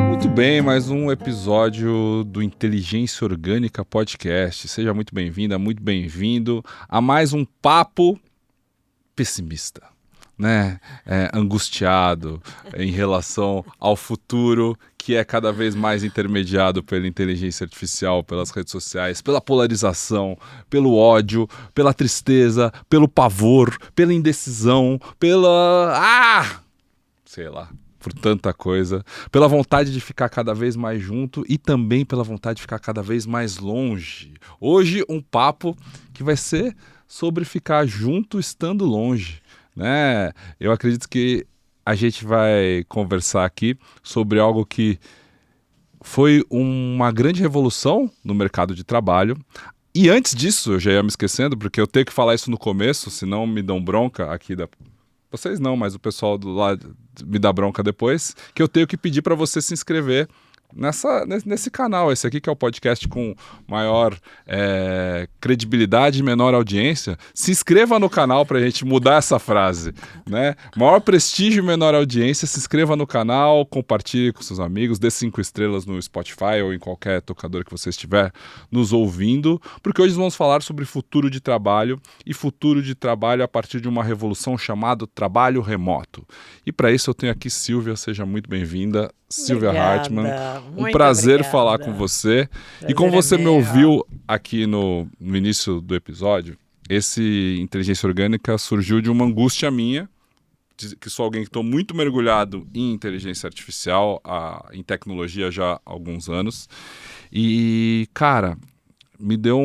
Muito bem, mais um episódio do Inteligência Orgânica Podcast. Seja muito bem-vinda, muito bem-vindo a mais um papo pessimista, né? Angustiado em relação ao futuro que é cada vez mais intermediado pela inteligência artificial, pelas redes sociais, pela polarização, pelo ódio, pela tristeza, pelo pavor, pela indecisão, sei lá, por tanta coisa, pela vontade de ficar cada vez mais junto e também pela vontade de ficar cada vez mais longe. Hoje um papo que vai ser sobre ficar junto estando longe, né? Eu acredito que a gente vai conversar aqui sobre algo que foi uma grande revolução no mercado de trabalho. E antes disso, eu já ia me esquecendo, porque eu tenho que falar isso no começo, senão me dão bronca aqui da... Vocês não, mas o pessoal do lado me dá bronca depois, que eu tenho que pedir para você se inscrever nesse canal. Esse aqui que é o podcast com maior credibilidade e menor audiência. Se inscreva no canal para a gente mudar essa frase, né? Maior prestígio e menor audiência, se inscreva no canal, compartilhe com seus amigos, dê 5 estrelas no Spotify ou em qualquer tocador que você estiver nos ouvindo, porque hoje vamos falar sobre futuro de trabalho e futuro de trabalho a partir de uma revolução chamada trabalho remoto. E para isso eu tenho aqui Silvia, seja muito bem-vinda. Silvia Hartmann, um prazer falar com você. Prazer e como você me meu. ouviu aqui no início do episódio, esse Inteligência Orgânica surgiu de uma angústia minha, que sou alguém que estou muito mergulhado em inteligência artificial, em tecnologia já há alguns anos. E, cara, me deu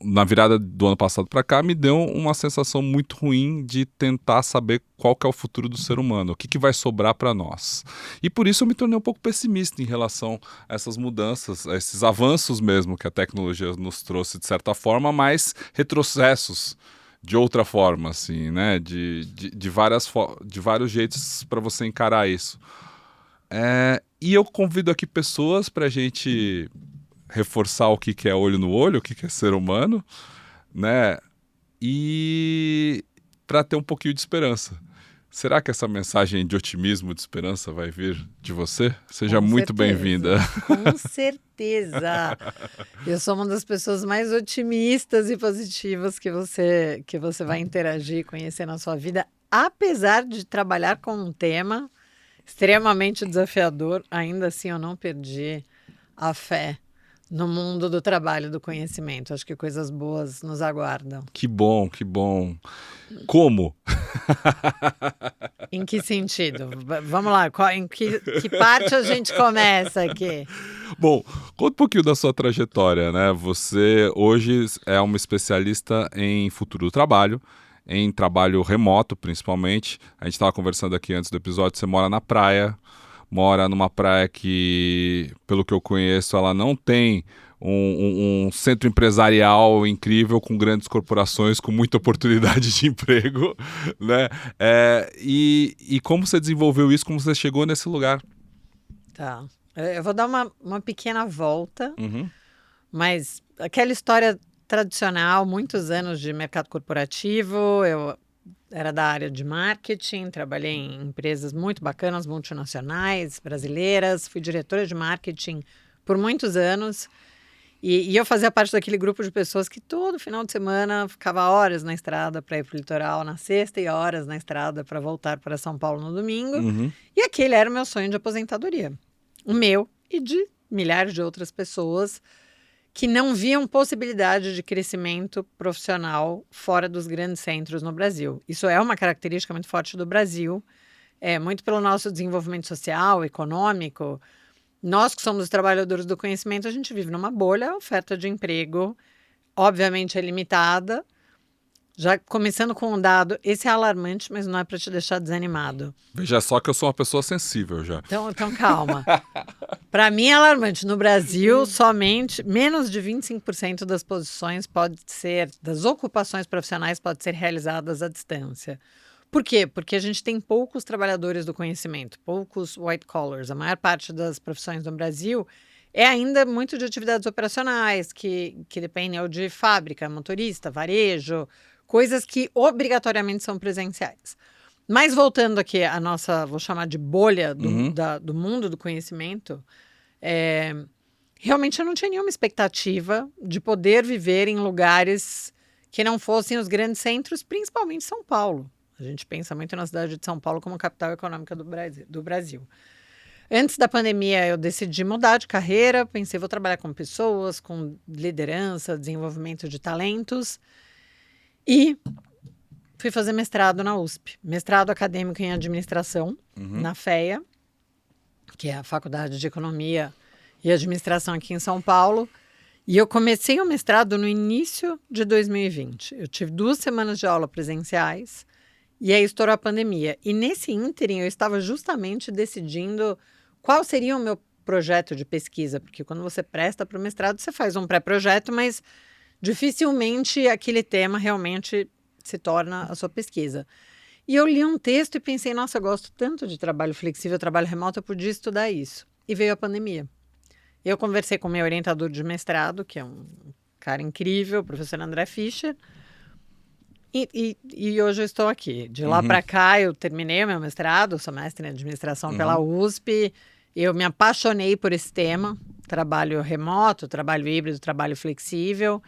na virada do ano passado para cá, me deu uma sensação muito ruim de tentar saber qual que é o futuro do ser humano, o que vai sobrar para nós. E por isso eu me tornei um pouco pessimista em relação a essas mudanças, a esses avanços mesmo que a tecnologia nos trouxe de certa forma, mas retrocessos de outra forma, assim, né? De vários jeitos para você encarar isso. E eu convido aqui pessoas para a gente reforçar o que é olho no olho, o que é ser humano, né? E para ter um pouquinho de esperança. Será que essa mensagem de otimismo, de esperança vai vir de você? Seja muito bem-vinda. Com certeza. Eu sou uma das pessoas mais otimistas e positivas que você vai interagir, conhecer na sua vida, apesar de trabalhar com um tema extremamente desafiador. Ainda assim, eu não perdi a fé no mundo do trabalho, do conhecimento. Acho que coisas boas nos aguardam. Que bom, que bom. Como? Em que sentido? Vamos lá, em que parte a gente começa aqui? Bom, conta um pouquinho da sua trajetória, né? Você hoje é uma especialista em futuro do trabalho, em trabalho remoto, principalmente. A gente estava conversando aqui antes do episódio, você mora na praia, mora numa praia que, pelo que eu conheço, ela não tem um centro empresarial incrível com grandes corporações, com muita oportunidade de emprego, né? E como você desenvolveu isso, como você chegou nesse lugar? Tá. Eu vou dar uma pequena volta, Uhum. mas aquela história tradicional, muitos anos de mercado corporativo, eu era da área de marketing, trabalhei em empresas muito bacanas, multinacionais, brasileiras, fui diretora de marketing por muitos anos. E eu fazia parte daquele grupo de pessoas que todo final de semana ficava horas na estrada para ir para o litoral na sexta e horas na estrada para voltar para São Paulo no domingo. Uhum. E aquele era o meu sonho de aposentadoria. O meu e de milhares de outras pessoas que não viam possibilidade de crescimento profissional fora dos grandes centros no Brasil. Isso é uma característica muito forte do Brasil, muito pelo nosso desenvolvimento social, econômico. Nós que somos os trabalhadores do conhecimento, a gente vive numa bolha, a oferta de emprego, obviamente, é limitada. Já começando com um dado, esse é alarmante, mas não é para te deixar desanimado. Veja só que eu sou uma pessoa sensível já. Então calma. Para mim é alarmante. No Brasil, somente menos de 25% das posições das ocupações profissionais pode ser realizadas à distância. Por quê? Porque a gente tem poucos trabalhadores do conhecimento, poucos white collars. A maior parte das profissões no Brasil é ainda muito de atividades operacionais, que dependem ou de fábrica, motorista, varejo, coisas que obrigatoriamente são presenciais. Mas voltando aqui à nossa, vou chamar de bolha do mundo do conhecimento, realmente eu não tinha nenhuma expectativa de poder viver em lugares que não fossem os grandes centros, principalmente São Paulo. A gente pensa muito na cidade de São Paulo como capital econômica do Brasil. Antes da pandemia, eu decidi mudar de carreira, pensei, vou trabalhar com pessoas, com liderança, desenvolvimento de talentos, e fui fazer mestrado na USP, mestrado acadêmico em administração, na FEA, que é a Faculdade de Economia e Administração aqui em São Paulo. E eu comecei o mestrado no início de 2020. Eu tive 2 semanas de aula presenciais e aí estourou a pandemia. E nesse ínterim eu estava justamente decidindo qual seria o meu projeto de pesquisa, porque quando você presta para o mestrado você faz um pré-projeto, mas dificilmente aquele tema realmente se torna a sua pesquisa. E eu li um texto e pensei, nossa, eu gosto tanto de trabalho flexível, trabalho remoto, eu podia estudar isso. E veio a pandemia. Eu conversei com o meu orientador de mestrado, que é um cara incrível, o professor André Fischer, e hoje eu estou aqui. De lá para cá, eu terminei o meu mestrado, sou mestre em administração pela USP, eu me apaixonei por esse tema, trabalho remoto, trabalho híbrido, trabalho flexível.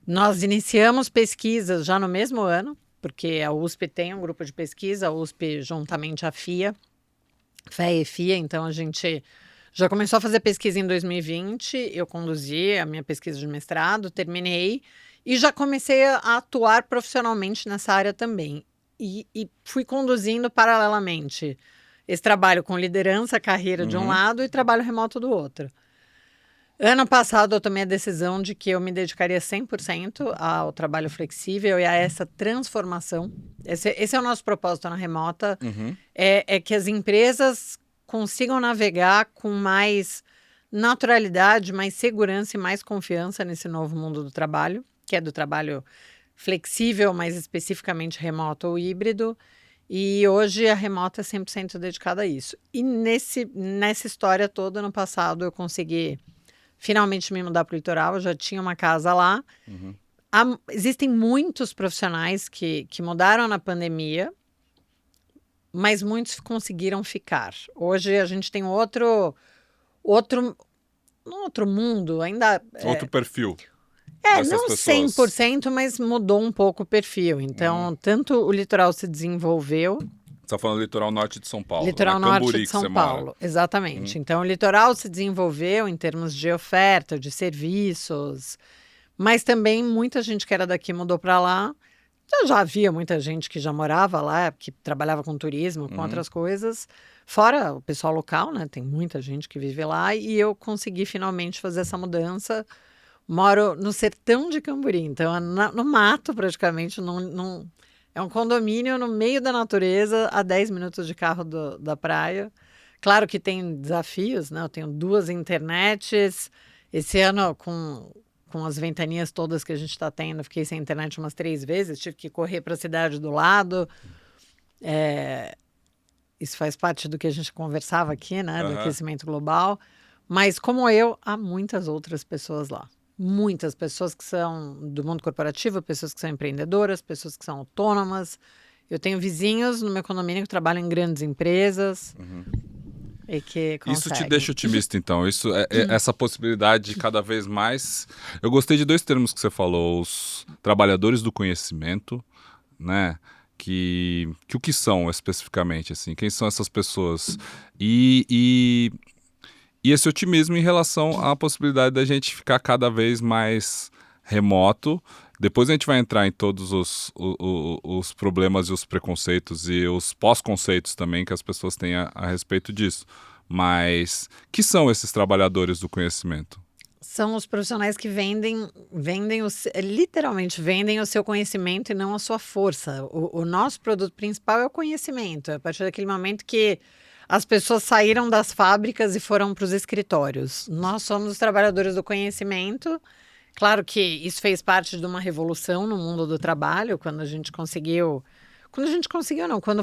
Nós iniciamos pesquisas já no mesmo ano, porque a USP tem um grupo de pesquisa, a USP juntamente à FIA, FEA e FIA, então a gente já começou a fazer pesquisa em 2020, eu conduzi a minha pesquisa de mestrado, terminei e já comecei a atuar profissionalmente nessa área também. E fui conduzindo paralelamente esse trabalho com liderança, carreira de um lado e trabalho remoto do outro. Ano passado eu tomei a decisão de que eu me dedicaria 100% ao trabalho flexível e a essa transformação. Esse é o nosso propósito na Remota, é que as empresas consigam navegar com mais naturalidade, mais segurança e mais confiança nesse novo mundo do trabalho, que é do trabalho flexível, mais especificamente remoto ou híbrido. E hoje a Remota é 100% dedicada a isso. E nessa história toda, no passado, eu consegui finalmente me mudar para o litoral, eu já tinha uma casa lá. Existem muitos profissionais que mudaram na pandemia, mas muitos conseguiram ficar. Hoje a gente tem outro mundo, ainda... Outro perfil. Não 100%, mas mudou um pouco o perfil. Então, tanto o litoral se desenvolveu... Você está falando litoral norte de São Paulo. Litoral né? norte Camburi, de São Paulo, mora. Exatamente. Então, o litoral se desenvolveu em termos de oferta, de serviços, mas também muita gente que era daqui mudou para lá. Já havia muita gente que já morava lá, que trabalhava com turismo, com outras coisas. Fora o pessoal local, né? Tem muita gente que vive lá e eu consegui finalmente fazer essa mudança. Moro no sertão de Camburi, então é no mato praticamente, é um condomínio no meio da natureza, a 10 minutos de carro da praia. Claro que tem desafios, né? Eu tenho 2 internets. Esse ano, com as ventanias todas que a gente está tendo, fiquei sem internet umas 3 vezes, tive que correr para a cidade do lado. Isso faz parte do que a gente conversava aqui, né? Do aquecimento global. Mas, como eu, há muitas outras pessoas lá. Muitas pessoas que são do mundo corporativo, pessoas que são empreendedoras, pessoas que são autônomas. Eu tenho vizinhos no meu condomínio que trabalham em grandes empresas e que conseguem. Isso te deixa otimista, então. Essa possibilidade de cada vez mais... Eu gostei de 2 termos que você falou. Os trabalhadores do conhecimento, né? Que o que são especificamente, assim? Quem são essas pessoas? E esse otimismo em relação à possibilidade da gente ficar cada vez mais remoto. Depois a gente vai entrar em todos os problemas e os preconceitos e os pós-conceitos também que as pessoas têm a respeito disso. Mas que são esses trabalhadores do conhecimento? São os profissionais que literalmente vendem o seu conhecimento e não a sua força. O nosso produto principal é o conhecimento. A partir daquele momento que as pessoas saíram das fábricas e foram para os escritórios. Nós somos os trabalhadores do conhecimento. Claro que isso fez parte de uma revolução no mundo do trabalho, quando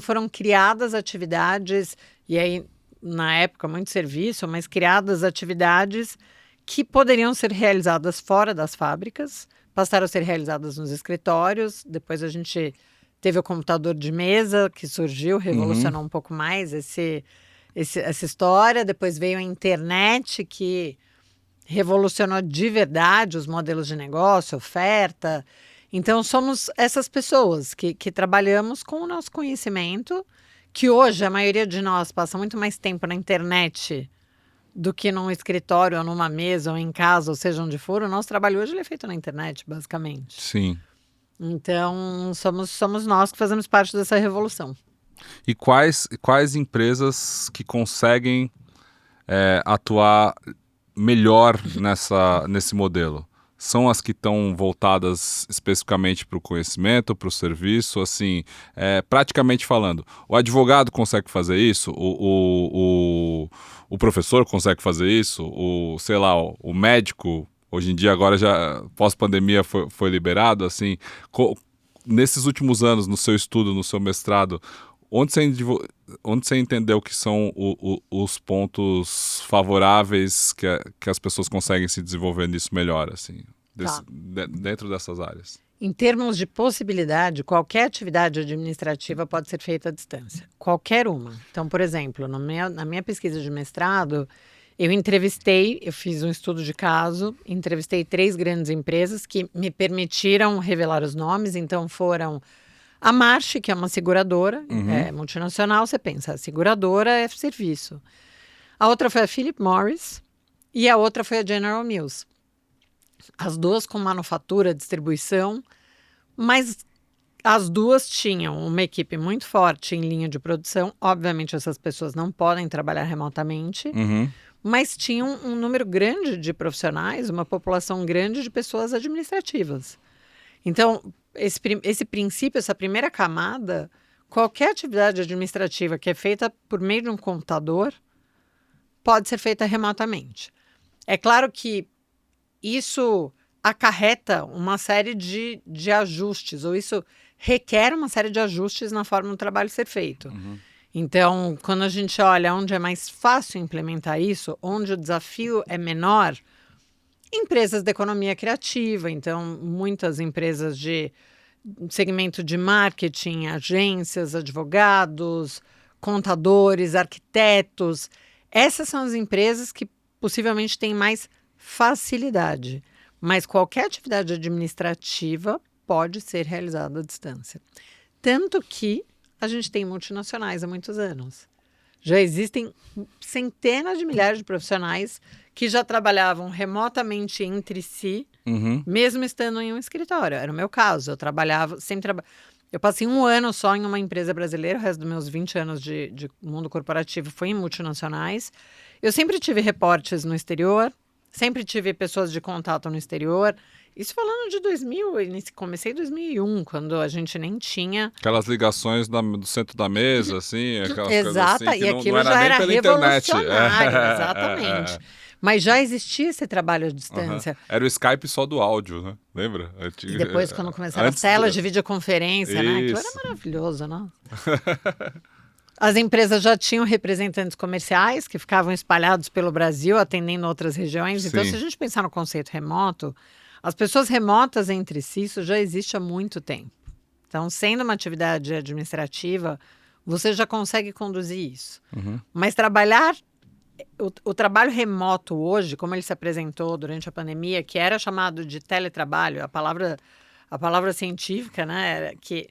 foram criadas atividades, e aí, na época, muito serviço, mas criadas atividades que poderiam ser realizadas fora das fábricas, passaram a ser realizadas nos escritórios. Depois a gente teve o computador de mesa, que surgiu, revolucionou um pouco mais essa história. Depois veio a internet, que revolucionou de verdade os modelos de negócio, oferta. Então, somos essas pessoas que trabalhamos com o nosso conhecimento, que hoje a maioria de nós passa muito mais tempo na internet do que num escritório, ou numa mesa, ou em casa, ou seja onde for. O nosso trabalho hoje ele é feito na internet, basicamente. Sim. Então, somos nós que fazemos parte dessa revolução. E quais empresas que conseguem atuar melhor nesse modelo? São as que estão voltadas especificamente para o conhecimento, para o serviço, assim, praticamente falando. O advogado consegue fazer isso, o professor consegue fazer isso, sei lá, o médico, hoje em dia, agora já pós-pandemia foi liberado, assim, nesses últimos anos, no seu estudo, no seu mestrado, onde você entendeu que são os pontos favoráveis que as pessoas conseguem se desenvolver nisso melhor, assim, dentro dessas áreas? Em termos de possibilidade, qualquer atividade administrativa pode ser feita à distância. Qualquer uma. Então, por exemplo, na minha pesquisa de mestrado, eu fiz um estudo de caso, entrevistei 3 grandes empresas que me permitiram revelar os nomes. Então, foram a Marsh, que é uma seguradora, multinacional. Você pensa, a seguradora é serviço. A outra foi a Philip Morris e a outra foi a General Mills. As duas com manufatura, distribuição, mas as duas tinham uma equipe muito forte em linha de produção. Obviamente, essas pessoas não podem trabalhar remotamente, mas tinham um número grande de profissionais, uma população grande de pessoas administrativas. Então, esse princípio, essa primeira camada, qualquer atividade administrativa que é feita por meio de um computador pode ser feita remotamente. É claro que isso acarreta uma série de ajustes, ou isso requer uma série de ajustes na forma do trabalho ser feito. Então, quando a gente olha onde é mais fácil implementar isso, onde o desafio é menor, empresas da economia criativa, então muitas empresas de segmento de marketing, agências, advogados, contadores, arquitetos, essas são as empresas que possivelmente têm mais facilidade, mas qualquer atividade administrativa pode ser realizada à distância. Tanto que a gente tem multinacionais há muitos anos. Já existem centenas de milhares de profissionais que já trabalhavam remotamente entre si, mesmo estando em um escritório. Era o meu caso. Eu passei 1 ano só em uma empresa brasileira, o resto dos meus 20 anos de mundo corporativo foi em multinacionais. Eu sempre tive reportes no exterior, sempre tive pessoas de contato no exterior. Isso falando de 2000, comecei em 2001, quando a gente nem tinha... Aquelas ligações do centro da mesa, assim, aquelas coisas assim, que e aquilo não era já nem era pela internet. revolucionário, exatamente. Mas já existia esse trabalho à distância. Era o Skype só do áudio, né? Lembra? E depois, quando começaram as telas de videoconferência, né? Aquilo era maravilhoso, né? As empresas já tinham representantes comerciais que ficavam espalhados pelo Brasil, atendendo outras regiões. Então, se a gente pensar no conceito remoto, as pessoas remotas entre si, isso já existe há muito tempo. Então, sendo uma atividade administrativa, você já consegue conduzir isso. Mas o trabalho remoto hoje, como ele se apresentou durante a pandemia, que era chamado de teletrabalho, a palavra científica, né, que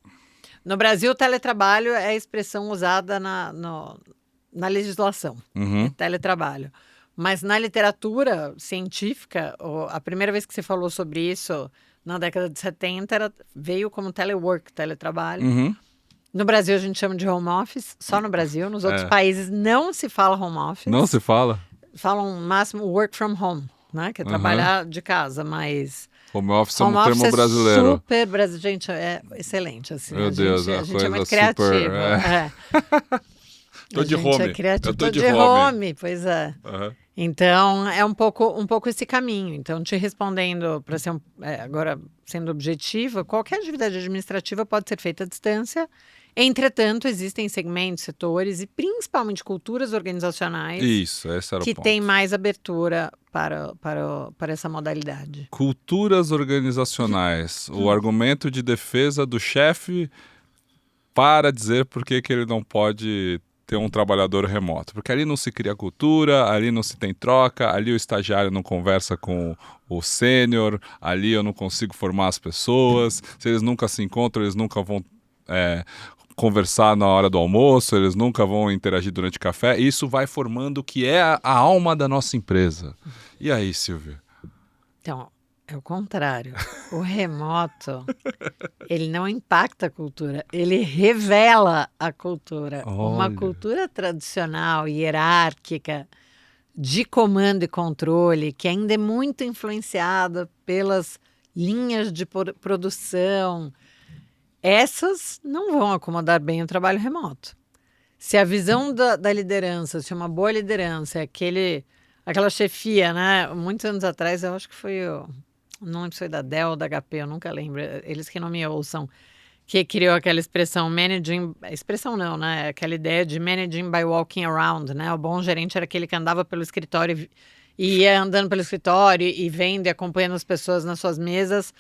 no Brasil o teletrabalho é a expressão usada na legislação, é teletrabalho. Mas na literatura científica, a primeira vez que se falou sobre isso, na década de 70, veio como telework, teletrabalho. No Brasil a gente chama de home office, só no Brasil. Nos outros países não se fala home office. Não se fala? Falam no máximo work from home, né? Que é trabalhar de casa, mas... Home office é um termo brasileiro. Super brasileiro. Gente, é excelente. Assim, Meu Deus, a gente é muito super, criativa. Tô de home. É criativo. Eu tô de home. Pois é. Então, é um pouco esse caminho. Então, te respondendo, para ser agora sendo objetiva, qualquer atividade administrativa pode ser feita à distância. Entretanto, existem segmentos, setores e principalmente culturas organizacionais Isso, esse era o que ponto. têm mais abertura para essa modalidade. Culturas organizacionais. O argumento de defesa do chefe para dizer por que ele não pode ter um trabalhador remoto. Porque ali não se cria cultura, ali não se tem troca, ali o estagiário não conversa com o sênior, ali eu não consigo formar as pessoas, se eles nunca se encontram, eles nunca vão conversar na hora do almoço, eles nunca vão interagir durante o café. E isso vai formando o que é a alma da nossa empresa. E aí, Silvia? Então, é o contrário. O remoto, ele não impacta a cultura, ele revela a cultura. Uma Olha. cultura tradicional, hierárquica, de comando e controle, que ainda é muito influenciada pelas linhas de produção, essas não vão acomodar bem o trabalho remoto. Se a visão da liderança, se uma boa liderança é aquela chefia, né? Muitos anos atrás, eu acho que não lembro se foi da Dell ou da HP, eu nunca lembro, eles que não me ouçam, que criou aquela expressão managing, expressão não, né? Aquela ideia de managing by walking around, né? O bom gerente era aquele que andava pelo escritório e ia andando pelo escritório e vendo e acompanhando as pessoas nas suas mesas.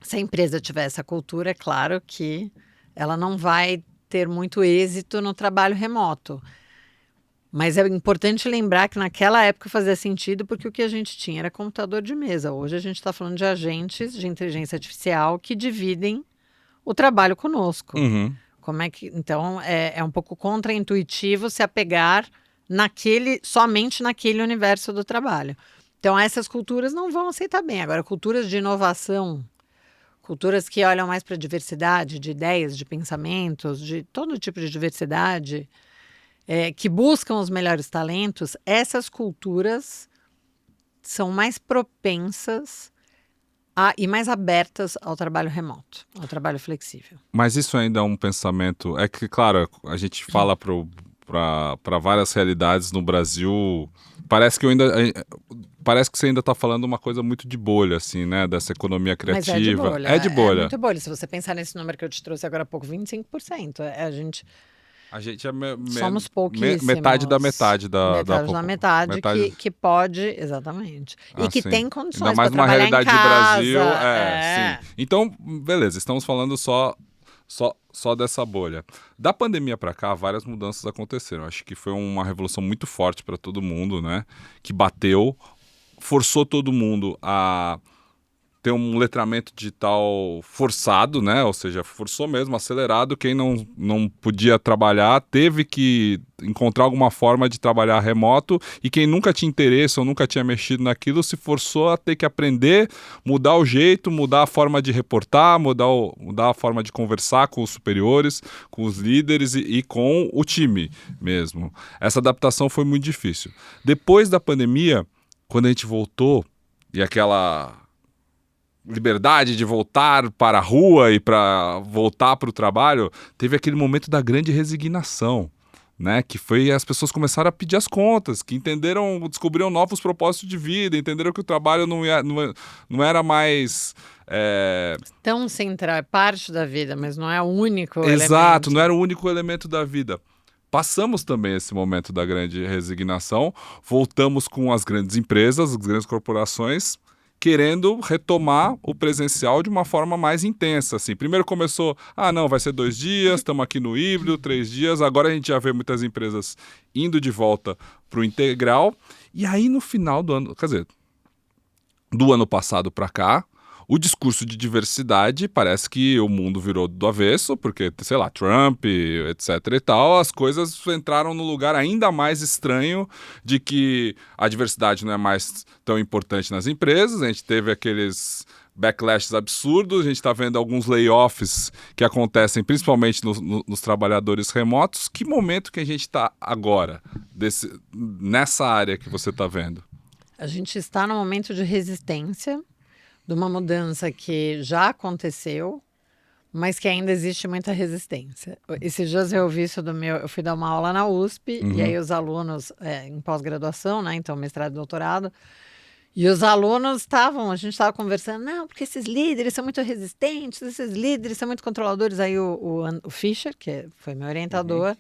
Se a empresa tiver essa cultura, é claro que ela não vai ter muito êxito no trabalho remoto. Mas é importante lembrar que naquela época fazia sentido porque o que a gente tinha era computador de mesa. Hoje a gente está falando de agentes de inteligência artificial que dividem o trabalho conosco. Uhum. Então, é um pouco contraintuitivo se apegar somente naquele universo do trabalho. Então, essas culturas não vão aceitar bem. Agora, culturas de inovação, culturas que olham mais para a diversidade de ideias, de pensamentos, de todo tipo de diversidade, que buscam os melhores talentos, essas culturas são mais propensas e mais abertas ao trabalho remoto, ao trabalho flexível. Mas isso ainda é um pensamento... É que, claro, a gente fala para várias realidades no Brasil. Parece que você ainda está falando uma coisa muito de bolha, assim, né? Dessa economia criativa. Mas é de bolha. É de bolha. É muito bolha. Se você pensar nesse número que eu te trouxe agora há pouco, 25%. A gente é somos pouquíssimos. metade da metade metade da metade. Que pode, exatamente. E que tem condições ainda mais para numa trabalhar realidade em casa. de Brasil. Sim. Então, beleza, estamos falando só dessa bolha. Da pandemia para cá, várias mudanças aconteceram. Acho que foi uma revolução muito forte para todo mundo, né? Que bateu, forçou todo mundo a ter um letramento digital forçado, né? Ou seja, forçou mesmo, acelerado. Quem não podia trabalhar teve que encontrar alguma forma de trabalhar remoto, e quem nunca tinha interesse ou nunca tinha mexido naquilo se forçou a ter que aprender, mudar o jeito, mudar a forma de reportar, mudar a forma de conversar com os superiores, com os líderes e com o time mesmo. Essa adaptação foi muito difícil. Depois da pandemia, quando a gente voltou, e aquela liberdade de voltar para a rua e para voltar para o trabalho, teve aquele momento da grande resignação, né? Que foi as pessoas começaram a pedir as contas, que descobriram novos propósitos de vida, entenderam que o trabalho não era mais... Tão central, é parte da vida, mas não é o único elemento. Exato, não era o único elemento da vida. Passamos também esse momento da grande resignação, voltamos com as grandes empresas, as grandes corporações, querendo retomar o presencial de uma forma mais intensa. Assim. Primeiro começou, não, vai ser 2 dias, estamos aqui no híbrido, 3 dias. Agora a gente já vê muitas empresas indo de volta para o integral. E aí no final do ano, quer dizer, do ano passado para cá, o discurso de diversidade parece que o mundo virou do avesso, porque, sei lá, Trump, etc e tal, as coisas entraram no lugar ainda mais estranho de que a diversidade não é mais tão importante nas empresas. A gente teve aqueles backlashes absurdos, a gente está vendo alguns layoffs que acontecem principalmente nos trabalhadores remotos. Que momento que a gente está agora, nessa área que você está vendo? A gente está num momento de resistência, de uma mudança que já aconteceu, mas que ainda existe muita resistência. Esses dias eu ouvi isso eu fui dar uma aula na USP, e aí os alunos, em pós-graduação, né, então mestrado e doutorado, e os alunos a gente estava conversando, não, porque esses líderes são muito resistentes, esses líderes são muito controladores. Aí o Fischer, que foi meu orientador,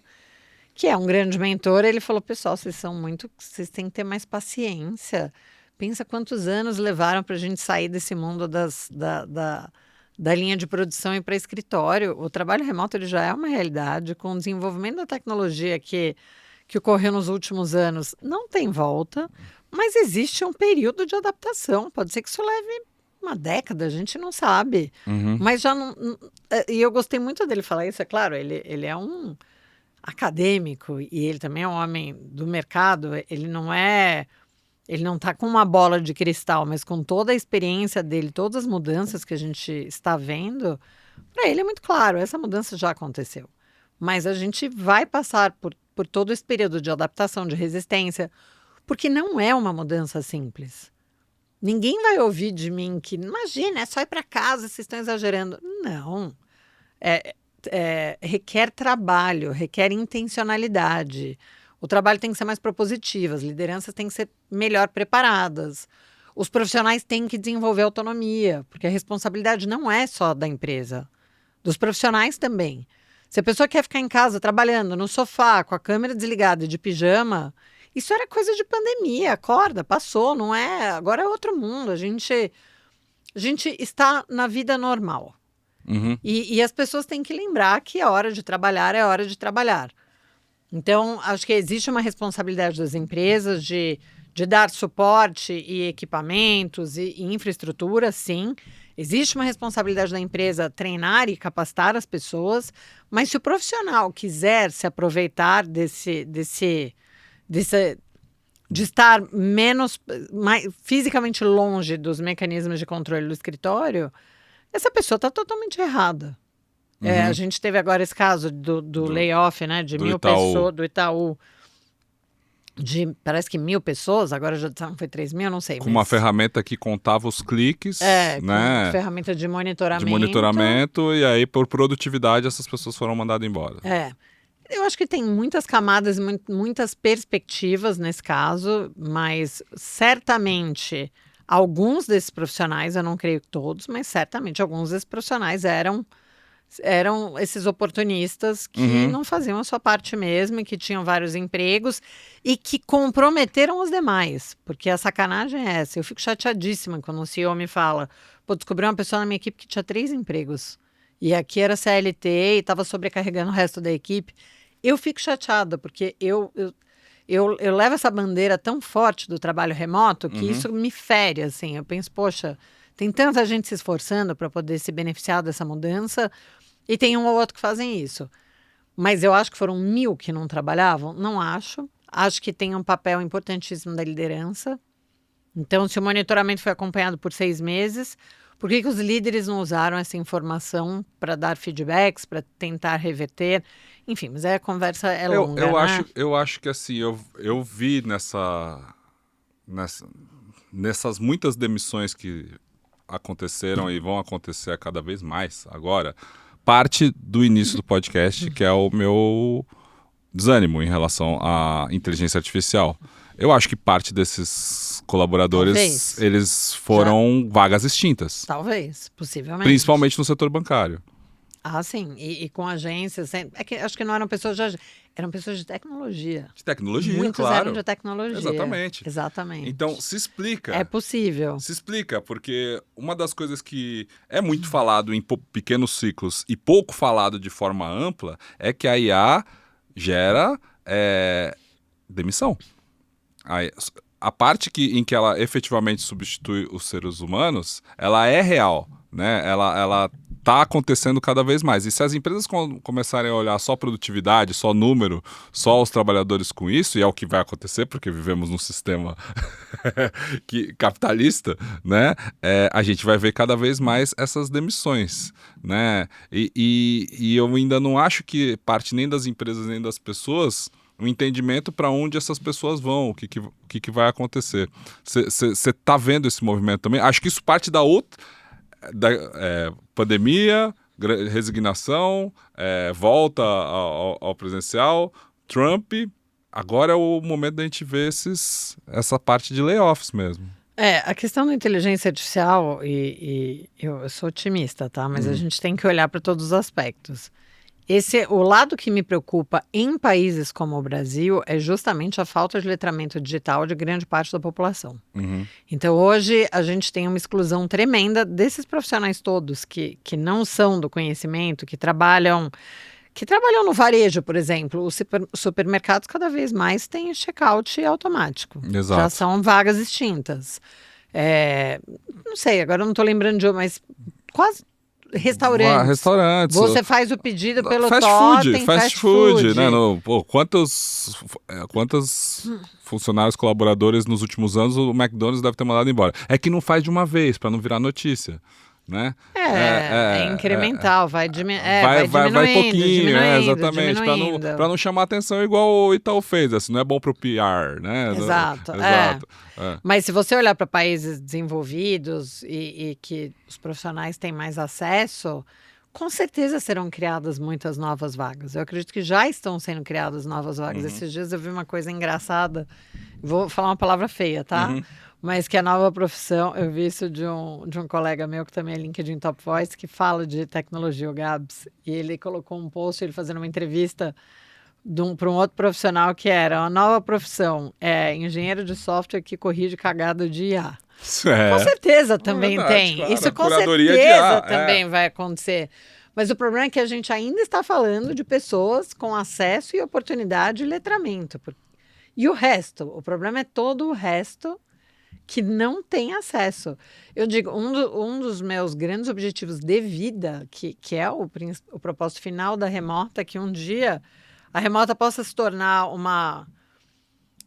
que é um grande mentor, ele falou, pessoal, vocês têm que ter mais paciência. Pensa quantos anos levaram para a gente sair desse mundo da linha de produção e para escritório. O trabalho remoto ele já é uma realidade, com o desenvolvimento da tecnologia que ocorreu nos últimos anos, não tem volta, mas existe um período de adaptação. Pode ser que isso leve uma década, a gente não sabe. Mas já não. E eu gostei muito dele falar isso, é claro, ele é um acadêmico e ele também é um homem do mercado, ele não está com uma bola de cristal, mas com toda a experiência dele, todas as mudanças que a gente está vendo, para ele é muito claro, essa mudança já aconteceu. Mas a gente vai passar por todo esse período de adaptação, de resistência, porque não é uma mudança simples. Ninguém vai ouvir de mim que, imagina, é só ir para casa, vocês estão exagerando. Não. Requer trabalho, requer intencionalidade. O trabalho tem que ser mais propositivo, as lideranças têm que ser melhor preparadas. Os profissionais têm que desenvolver autonomia, porque a responsabilidade não é só da empresa, dos profissionais também. Se a pessoa quer ficar em casa trabalhando no sofá, com a câmera desligada e de pijama, isso era coisa de pandemia, acorda, passou, não é? Agora é outro mundo, a gente está na vida normal. E as pessoas têm que lembrar que a hora de trabalhar é a hora de trabalhar. Então, acho que existe uma responsabilidade das empresas de dar suporte e equipamentos e infraestrutura, sim. Existe uma responsabilidade da empresa treinar e capacitar as pessoas, mas se o profissional quiser se aproveitar de estar mais fisicamente longe dos mecanismos de controle do escritório, essa pessoa está totalmente errada. A gente teve agora esse caso do layoff, né, de 1.000 pessoas, do Itaú, parece que 1.000 pessoas, agora já foi 3.000, não sei. Com uma ferramenta que contava os cliques, né? Com ferramenta de monitoramento. De monitoramento, e aí por produtividade essas pessoas foram mandadas embora. Eu acho que tem muitas camadas, muitas perspectivas nesse caso, mas certamente alguns desses profissionais, eu não creio que todos, mas certamente alguns desses profissionais eram esses oportunistas que não faziam a sua parte mesmo, e que tinham vários empregos e que comprometeram os demais. Porque a sacanagem é essa. Eu fico chateadíssima quando o CEO me fala, descobri uma pessoa na minha equipe que tinha 3 empregos. E aqui era CLT e estava sobrecarregando o resto da equipe. Eu fico chateada, porque eu levo essa bandeira tão forte do trabalho remoto que isso me fere, assim. Eu penso, poxa, tem tanta gente se esforçando para poder se beneficiar dessa mudança e tem um ou outro que fazem isso. Mas eu acho que foram 1.000 que não trabalhavam? Não acho. Acho que tem um papel importantíssimo da liderança. Então, se o monitoramento foi acompanhado por 6 meses, por que os líderes não usaram essa informação para dar feedbacks, para tentar reverter? Enfim, mas a conversa é longa, eu acho que assim, eu vi nessas muitas demissões que aconteceram e vão acontecer cada vez mais agora, parte do início do podcast, que é o meu desânimo em relação à inteligência artificial. Eu acho que parte desses colaboradores, Talvez. eles foram vagas extintas. Talvez, possivelmente. Principalmente no setor bancário. Ah, sim. E com agências. Acho que não eram pessoas de agência, eram pessoas de tecnologia. De tecnologia, Muitos claro. eram de tecnologia. Exatamente. Então, se explica. É possível. Se explica, porque uma das coisas que é muito falado em pequenos ciclos e pouco falado de forma ampla é que a IA gera demissão. A parte em que ela efetivamente substitui os seres humanos, ela é real, né? Ela está acontecendo cada vez mais. E se as empresas começarem a olhar só produtividade, só número, só os trabalhadores com isso, e é o que vai acontecer, porque vivemos num sistema capitalista, né? A gente vai ver cada vez mais essas demissões, né? E eu ainda não acho que parte nem das empresas nem das pessoas um entendimento para onde essas pessoas vão, o que vai acontecer. Você está vendo esse movimento também? Acho que isso parte da pandemia, resignação, volta ao presencial, Trump. Agora é o momento da gente ver essa parte de layoffs mesmo. A questão da inteligência artificial, e eu sou otimista, tá? Mas a gente tem que olhar para todos os aspectos. O lado que me preocupa em países como o Brasil é justamente a falta de letramento digital de grande parte da população. Então, hoje, a gente tem uma exclusão tremenda desses profissionais todos que não são do conhecimento, que trabalham no varejo, por exemplo. Os supermercados cada vez mais têm check-out automático. Exato. Já são vagas extintas. Não sei, agora eu não estou lembrando de mas quase restaurantes. Restaurantes. Você faz o pedido pelo fast food, né? Quantos funcionários colaboradores nos últimos anos o McDonald's deve ter mandado embora? É que não faz de uma vez, para não virar notícia. Né? Incremental, vai diminuindo. Vai pouquinho, exatamente, para não chamar atenção igual o Itaú fez, assim, não é bom pro PR, né? Exato. Mas se você olhar para países desenvolvidos e que os profissionais têm mais acesso, com certeza serão criadas muitas novas vagas. Eu acredito que já estão sendo criadas novas vagas. Esses dias eu vi uma coisa engraçada, vou falar uma palavra feia, tá? Mas que a nova profissão, eu vi isso de um colega meu que também é LinkedIn Top Voice, que fala de tecnologia, o Gabs, e ele colocou um post, ele fazendo uma entrevista para um outro profissional que era a nova profissão, engenheiro de software que corrige cagada de IA. Com certeza também tem. Claro, isso com certeza também vai acontecer. Mas o problema é que a gente ainda está falando de pessoas com acesso e oportunidade e letramento. E o resto, o problema é todo o resto que não tem acesso. Eu digo, um dos meus grandes objetivos de vida, que é o propósito final da Remota, que um dia a Remota possa se tornar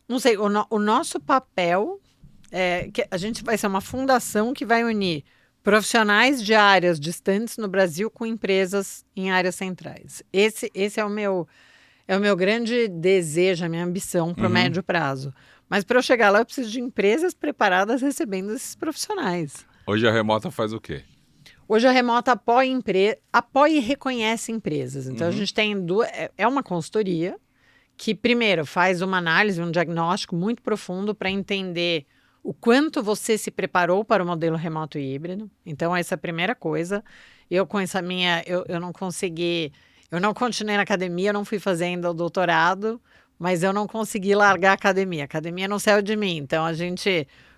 não sei, o nosso papel que a gente vai ser uma fundação que vai unir profissionais de áreas distantes no Brasil com empresas em áreas centrais. Esse é o meu grande desejo, a minha ambição para o médio prazo. Mas para eu chegar lá, eu preciso de empresas preparadas recebendo esses profissionais. Hoje a Remota faz o quê? Hoje a Remota apoia e reconhece empresas. Então a gente tem uma consultoria que, primeiro, faz uma análise, um diagnóstico muito profundo para entender o quanto você se preparou para o modelo remoto e híbrido. Então, essa é a primeira coisa. Eu, com essa eu não consegui... Eu não continuei na academia, eu não fui fazer ainda o doutorado, mas eu não consegui largar a academia. A academia não saiu de mim. Então,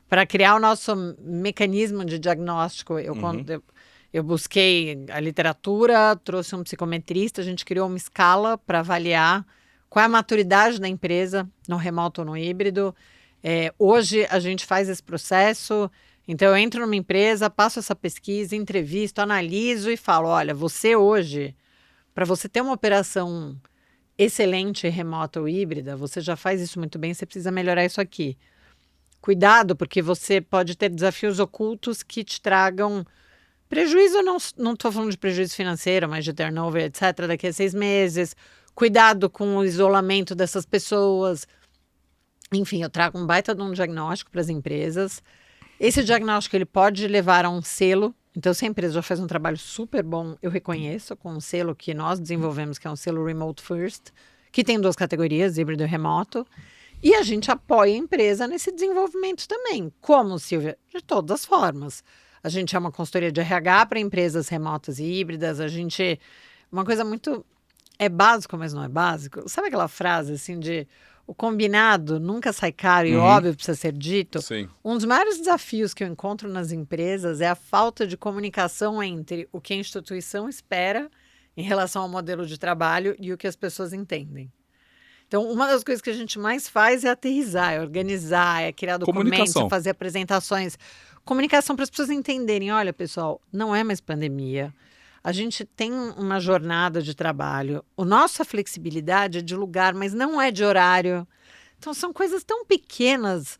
para criar o nosso mecanismo de diagnóstico, eu busquei a literatura, trouxe um psicometrista, a gente criou uma escala para avaliar qual é a maturidade da empresa no remoto ou no híbrido. Hoje, a gente faz esse processo. Então, eu entro numa empresa, passo essa pesquisa, entrevisto, analiso e falo, olha, você hoje, para você ter uma operação excelente, remota ou híbrida, você já faz isso muito bem, você precisa melhorar isso aqui. Cuidado, porque você pode ter desafios ocultos que te tragam prejuízo, não estou falando de prejuízo financeiro, mas de turnover, etc., daqui a 6 meses. Cuidado com o isolamento dessas pessoas. Enfim, eu trago um baita de um diagnóstico para as empresas. Esse diagnóstico ele pode levar a um selo. Então, se a empresa já faz um trabalho super bom, eu reconheço com um selo que nós desenvolvemos, que é um selo Remote First, que tem 2 categorias, híbrido e remoto. E a gente apoia a empresa nesse desenvolvimento também. Como, Silvia? De todas as formas. A gente é uma consultoria de RH para empresas remotas e híbridas. Uma coisa muito... É básico, mas não é básico. Sabe aquela frase assim de... O combinado nunca sai caro e óbvio precisa ser dito. Sim. Um dos maiores desafios que eu encontro nas empresas é a falta de comunicação entre o que a instituição espera em relação ao modelo de trabalho e o que as pessoas entendem. Então, uma das coisas que a gente mais faz é aterrissar, é organizar, é criar documentos, é fazer apresentações. Comunicação para as pessoas entenderem. Olha, pessoal, não é mais pandemia. A gente tem uma jornada de trabalho. A nossa flexibilidade é de lugar, mas não é de horário. Então, são coisas tão pequenas,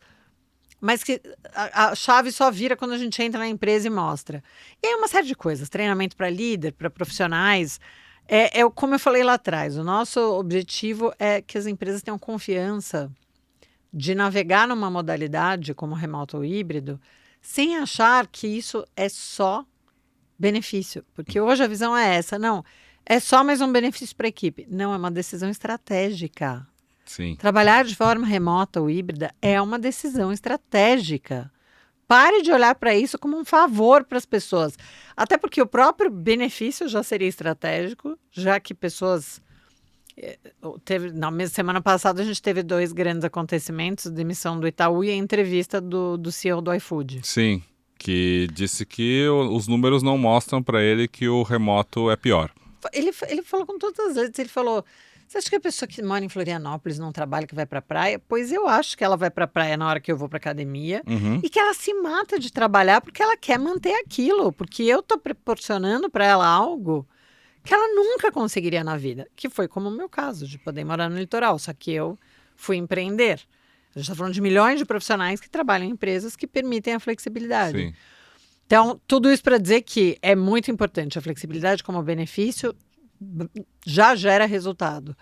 mas que a chave só vira quando a gente entra na empresa e mostra. E aí uma série de coisas. Treinamento para líder, para profissionais. Como eu falei lá atrás, o nosso objetivo é que as empresas tenham confiança de navegar numa modalidade como remoto ou híbrido, sem achar que isso é só benefício. Porque hoje a visão é essa, não, é só mais um benefício para a equipe. Não, é uma decisão estratégica. Sim. Trabalhar de forma remota ou híbrida é uma decisão estratégica. Pare de olhar para isso como um favor para as pessoas. Até porque o próprio benefício já seria estratégico, já que pessoas... Na mesma semana passada, a gente teve 2 grandes acontecimentos, demissão do Itaú e a entrevista do CEO do iFood. Sim, que disse que os números não mostram para ele que o remoto é pior. Ele falou com todas as letras, ele falou... Você acha que a pessoa que mora em Florianópolis não trabalha, que vai para a praia? Pois eu acho que ela vai para a praia na hora que eu vou para academia e que ela se mata de trabalhar porque ela quer manter aquilo, porque eu estou proporcionando para ela algo que ela nunca conseguiria na vida, que foi como o meu caso, de poder morar no litoral, só que eu fui empreender. A gente está falando de milhões de profissionais que trabalham em empresas que permitem a flexibilidade. Sim. Então, tudo isso para dizer que é muito importante a flexibilidade como benefício, já gera resultado.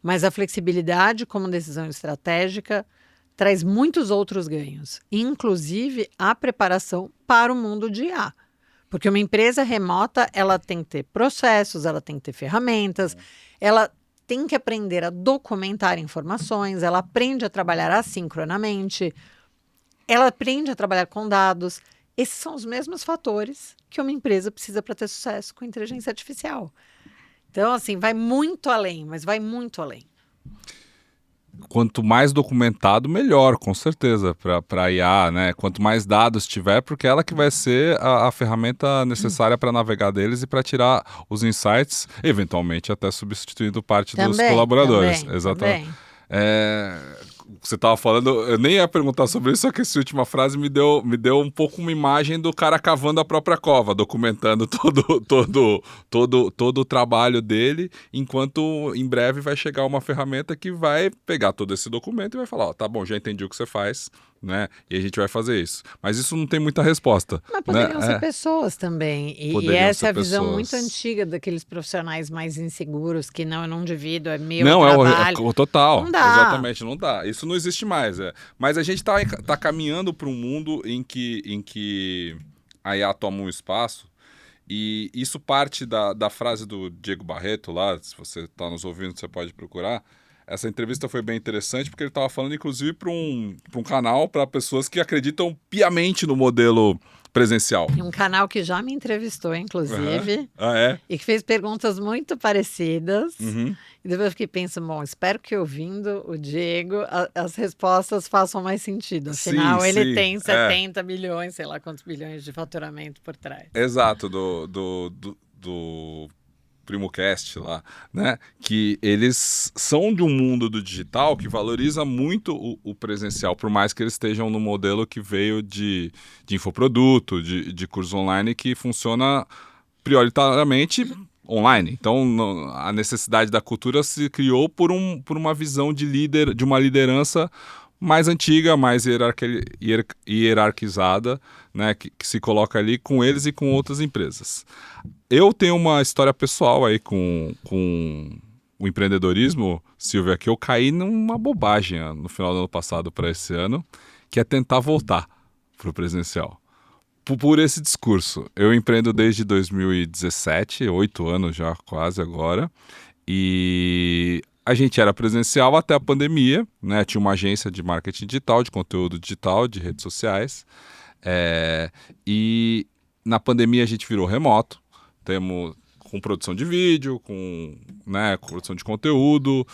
Mas a flexibilidade como decisão estratégica traz muitos outros ganhos, inclusive a preparação para o mundo de IA. Porque uma empresa remota, ela tem que ter processos, ela tem que ter ferramentas, ela tem que aprender a documentar informações, ela aprende a trabalhar assincronamente, ela aprende a trabalhar com dados. Esses são os mesmos fatores que uma empresa precisa para ter sucesso com inteligência artificial. Então, assim, vai muito além, mas vai muito além. Quanto mais documentado, melhor, com certeza, para a IA, né? Quanto mais dados tiver, porque ela que vai ser a ferramenta necessária para navegar deles e para tirar os insights, eventualmente até substituindo parte dos colaboradores. Exatamente. Você estava falando, eu nem ia perguntar sobre isso, só que essa última frase me deu um pouco uma imagem do cara cavando a própria cova, documentando todo o trabalho dele, enquanto em breve vai chegar uma ferramenta que vai pegar todo esse documento e vai falar, ó, tá bom, já entendi o que você faz, né? E a gente vai fazer isso. Mas isso não tem muita resposta. Mas poderiam ser pessoas também. E essa é a visão muito antiga daqueles profissionais mais inseguros, que não, eu não divido, é meu trabalho. Não, total. Não dá. Exatamente, não dá. Isso não existe mais. Mas a gente tá caminhando para um mundo em que a IA toma um espaço, e isso parte da frase do Diego Barreto lá, se você está nos ouvindo, você pode procurar. Essa entrevista foi bem interessante porque ele estava falando, inclusive, para um canal para pessoas que acreditam piamente no modelo presencial. Um canal que já me entrevistou, inclusive, é? E que fez perguntas muito parecidas. Uhum. E depois eu fiquei pensando, bom, espero que ouvindo o Diego, as respostas façam mais sentido. Afinal, ele tem 70 milhões, sei lá quantos bilhões de faturamento por trás. Exato, do PrimoCast lá, né? Que eles são de um mundo do digital que valoriza muito o presencial, por mais que eles estejam no modelo que veio de infoproduto, de curso online, que funciona prioritariamente online. Então, a necessidade da cultura se criou por uma visão de uma liderança mais antiga, mais hierarquizada, né, que se coloca ali com eles e com outras empresas. Eu tenho uma história pessoal aí com o empreendedorismo, Silvia, que eu caí numa bobagem no final do ano passado para esse ano, que é tentar voltar para o presencial. Por esse discurso. Eu empreendo desde 2017, 8 anos já quase agora, e a gente era presencial até a pandemia, né? Tinha uma agência de marketing digital, de conteúdo digital, de redes sociais, e na pandemia a gente virou remoto, com produção de vídeo, com produção de conteúdo,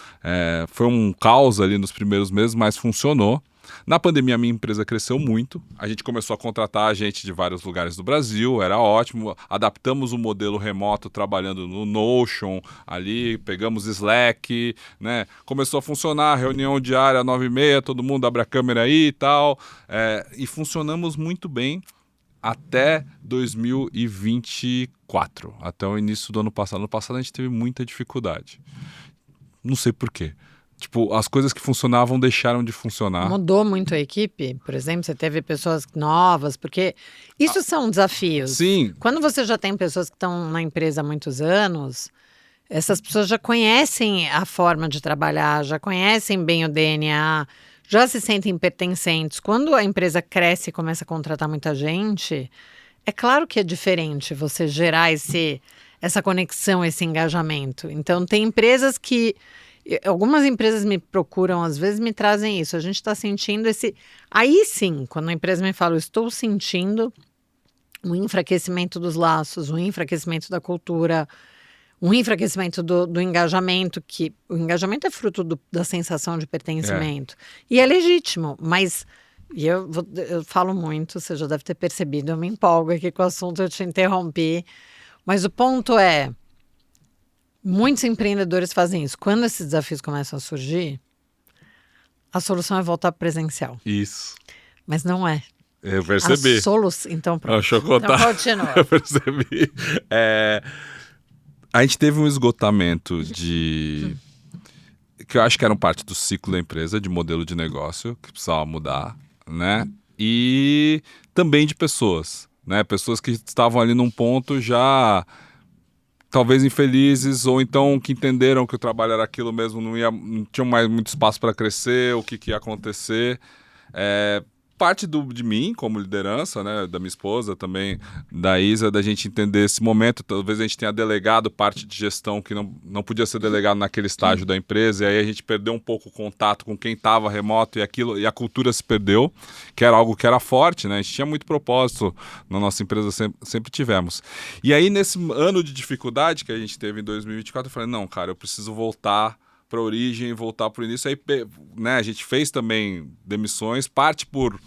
foi um caos ali nos primeiros meses, mas funcionou. Na pandemia, a minha empresa cresceu muito. A gente começou a contratar gente de vários lugares do Brasil, era ótimo. Adaptamos o modelo remoto trabalhando no Notion, ali, pegamos Slack, né? Começou a funcionar, reunião diária, 9h30, todo mundo abre a câmera aí e tal. E funcionamos muito bem até 2024, até o início do ano passado. No ano passado a gente teve muita dificuldade. Não sei por quê. Tipo, as coisas que funcionavam deixaram de funcionar. Mudou muito a equipe? Por exemplo, você teve pessoas novas? Porque isso são desafios. Sim. Quando você já tem pessoas que estão na empresa há muitos anos, essas pessoas já conhecem a forma de trabalhar, já conhecem bem o DNA, já se sentem pertencentes. Quando a empresa cresce e começa a contratar muita gente, É claro que é diferente você gerar essa conexão, esse engajamento. Então, tem empresas que... Algumas empresas me procuram, às vezes me trazem isso. A gente está sentindo esse... Aí sim, quando a empresa me fala, eu estou sentindo um enfraquecimento dos laços, um enfraquecimento da cultura, um enfraquecimento do engajamento, que o engajamento é fruto da sensação de pertencimento. E é legítimo, mas... E eu falo muito, você já deve ter percebido, eu me empolgo aqui com o assunto, eu te interrompi. Mas o ponto é, muitos empreendedores fazem isso. Quando esses desafios começam a surgir, a solução é voltar para presencial. Isso. Mas não é. Eu percebi. Então pronto. Deixa eu contar. Então continua. Eu percebi. A gente teve um esgotamento que eu acho que era parte do ciclo da empresa, de modelo de negócio, que precisava mudar, né? E também de pessoas, né? Pessoas que estavam ali num ponto já talvez infelizes, ou então que entenderam que o trabalho era aquilo mesmo, não tinham mais muito espaço para crescer, o que ia acontecer. Parte de mim, como liderança, né, da minha esposa também, da Isa, da gente entender esse momento. Talvez a gente tenha delegado parte de gestão que não podia ser delegado naquele estágio da empresa, e aí a gente perdeu um pouco o contato com quem estava remoto, e a cultura se perdeu, que era algo que era forte, né? A gente tinha muito propósito na nossa empresa, sempre tivemos. E aí, nesse ano de dificuldade que a gente teve em 2024, eu falei, não, cara, eu preciso voltar para a origem, voltar para o início. Aí, né, a gente fez também demissões, parte por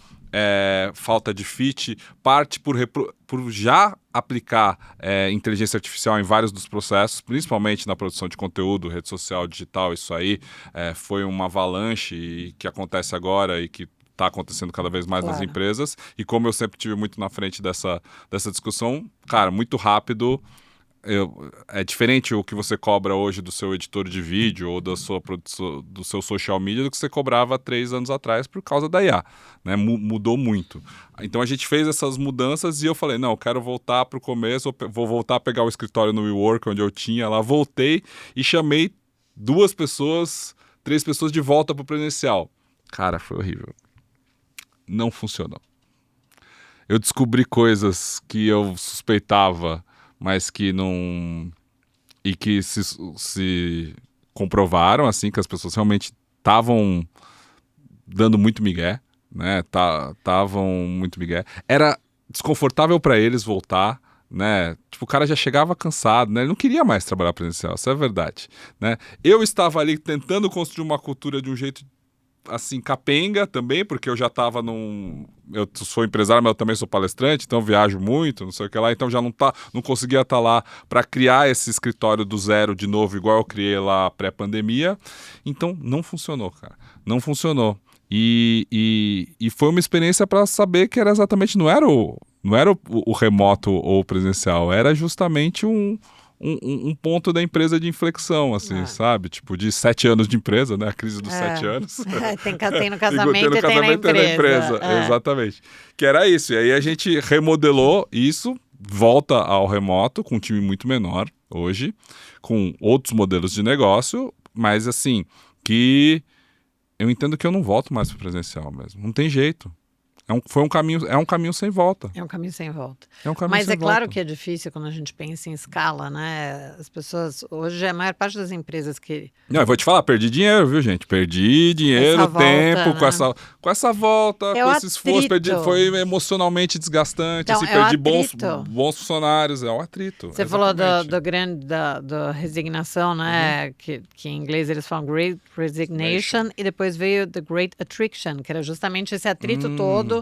falta de fit, parte por já aplicar inteligência artificial em vários dos processos, principalmente na produção de conteúdo, rede social, digital. Isso aí foi uma avalanche que acontece agora e que está acontecendo cada vez mais nas empresas. E como eu sempre tive muito na frente dessa discussão, cara, muito rápido. É diferente o que você cobra hoje do seu editor de vídeo ou do seu social media do que você cobrava 3 anos atrás por causa da IA, né? Mudou muito. Então a gente fez essas mudanças e eu falei, não, eu quero voltar para o começo, vou voltar a pegar o escritório no WeWork, onde eu tinha lá, voltei e chamei 3 pessoas de volta para o presencial. Cara, foi horrível. Não funcionou. Eu descobri coisas que eu suspeitava, mas que não... E que se comprovaram, assim, que as pessoas realmente estavam dando muito migué, né? Estavam muito migué. Era desconfortável para eles voltar, né? Tipo, o cara já chegava cansado, né? Ele não queria mais trabalhar presencial, isso é verdade, né? Eu estava ali tentando construir uma cultura de um jeito assim, capenga também, porque eu já estava eu sou empresário, mas eu também sou palestrante, então viajo muito, não sei o que lá, então já não conseguia estar lá para criar esse escritório do zero de novo, igual eu criei lá pré-pandemia. Então, não funcionou, cara. Não funcionou. E foi uma experiência para saber que era exatamente, não era o remoto ou o presencial, era justamente um ponto da empresa de inflexão, assim, sabe? Tipo, de 7 anos de empresa, né? A crise dos 7 anos. Tem no casamento e tem na empresa. Exatamente. Que era isso. E aí a gente remodelou isso, volta ao remoto, com um time muito menor hoje, com outros modelos de negócio, mas assim, que eu entendo que eu não volto mais para o presencial mesmo. Não tem jeito. É um caminho sem volta. É um caminho sem volta. Mas é claro que é difícil quando a gente pensa em escala, né? As pessoas, hoje a maior parte das empresas que... Não, eu vou te falar, perdi dinheiro, viu, gente? Perdi dinheiro, tempo, né? com essa volta, com esse esforço. Foi emocionalmente desgastante, então, perdi bons funcionários, é um atrito. Você falou da resignação, né? Que em inglês eles falam Great Resignation, e depois veio The Great Attrition, que era justamente esse atrito todo.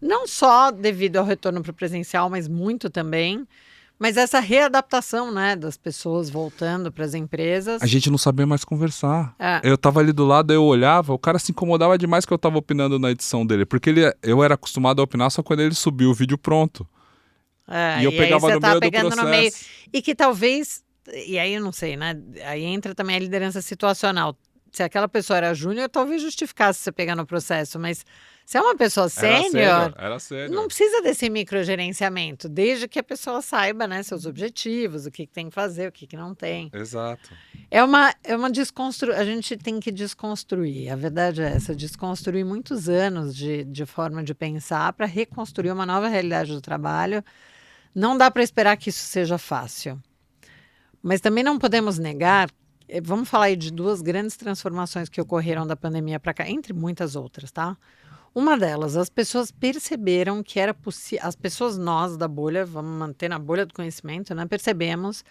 Não só devido ao retorno para o presencial, mas muito também. Mas essa readaptação, né, das pessoas voltando para as empresas. A gente não sabia mais conversar. Eu tava ali do lado, eu olhava, o cara se incomodava demais que eu tava opinando na edição dele. Porque eu era acostumado a opinar só quando ele subiu o vídeo pronto. E eu pegava no meio do processo. No meio, e que talvez, e aí eu não sei, né, aí entra também a liderança situacional. Se aquela pessoa era júnior, talvez justificasse você pegar no processo, mas se é uma pessoa sênior, não precisa desse microgerenciamento, desde que a pessoa saiba, né, seus objetivos, o que tem que fazer, o que não tem. Exato. É uma desconstrução, a gente tem que desconstruir, a verdade é essa, desconstruir muitos anos de forma de pensar para reconstruir uma nova realidade do trabalho, Não dá para esperar que isso seja fácil. Mas também não podemos negar, vamos falar aí de 2 grandes transformações que ocorreram da pandemia para cá, entre muitas outras, tá? Uma delas, as pessoas perceberam que era possível, as pessoas, nós da bolha, vamos manter na bolha do conhecimento, né? Percebemos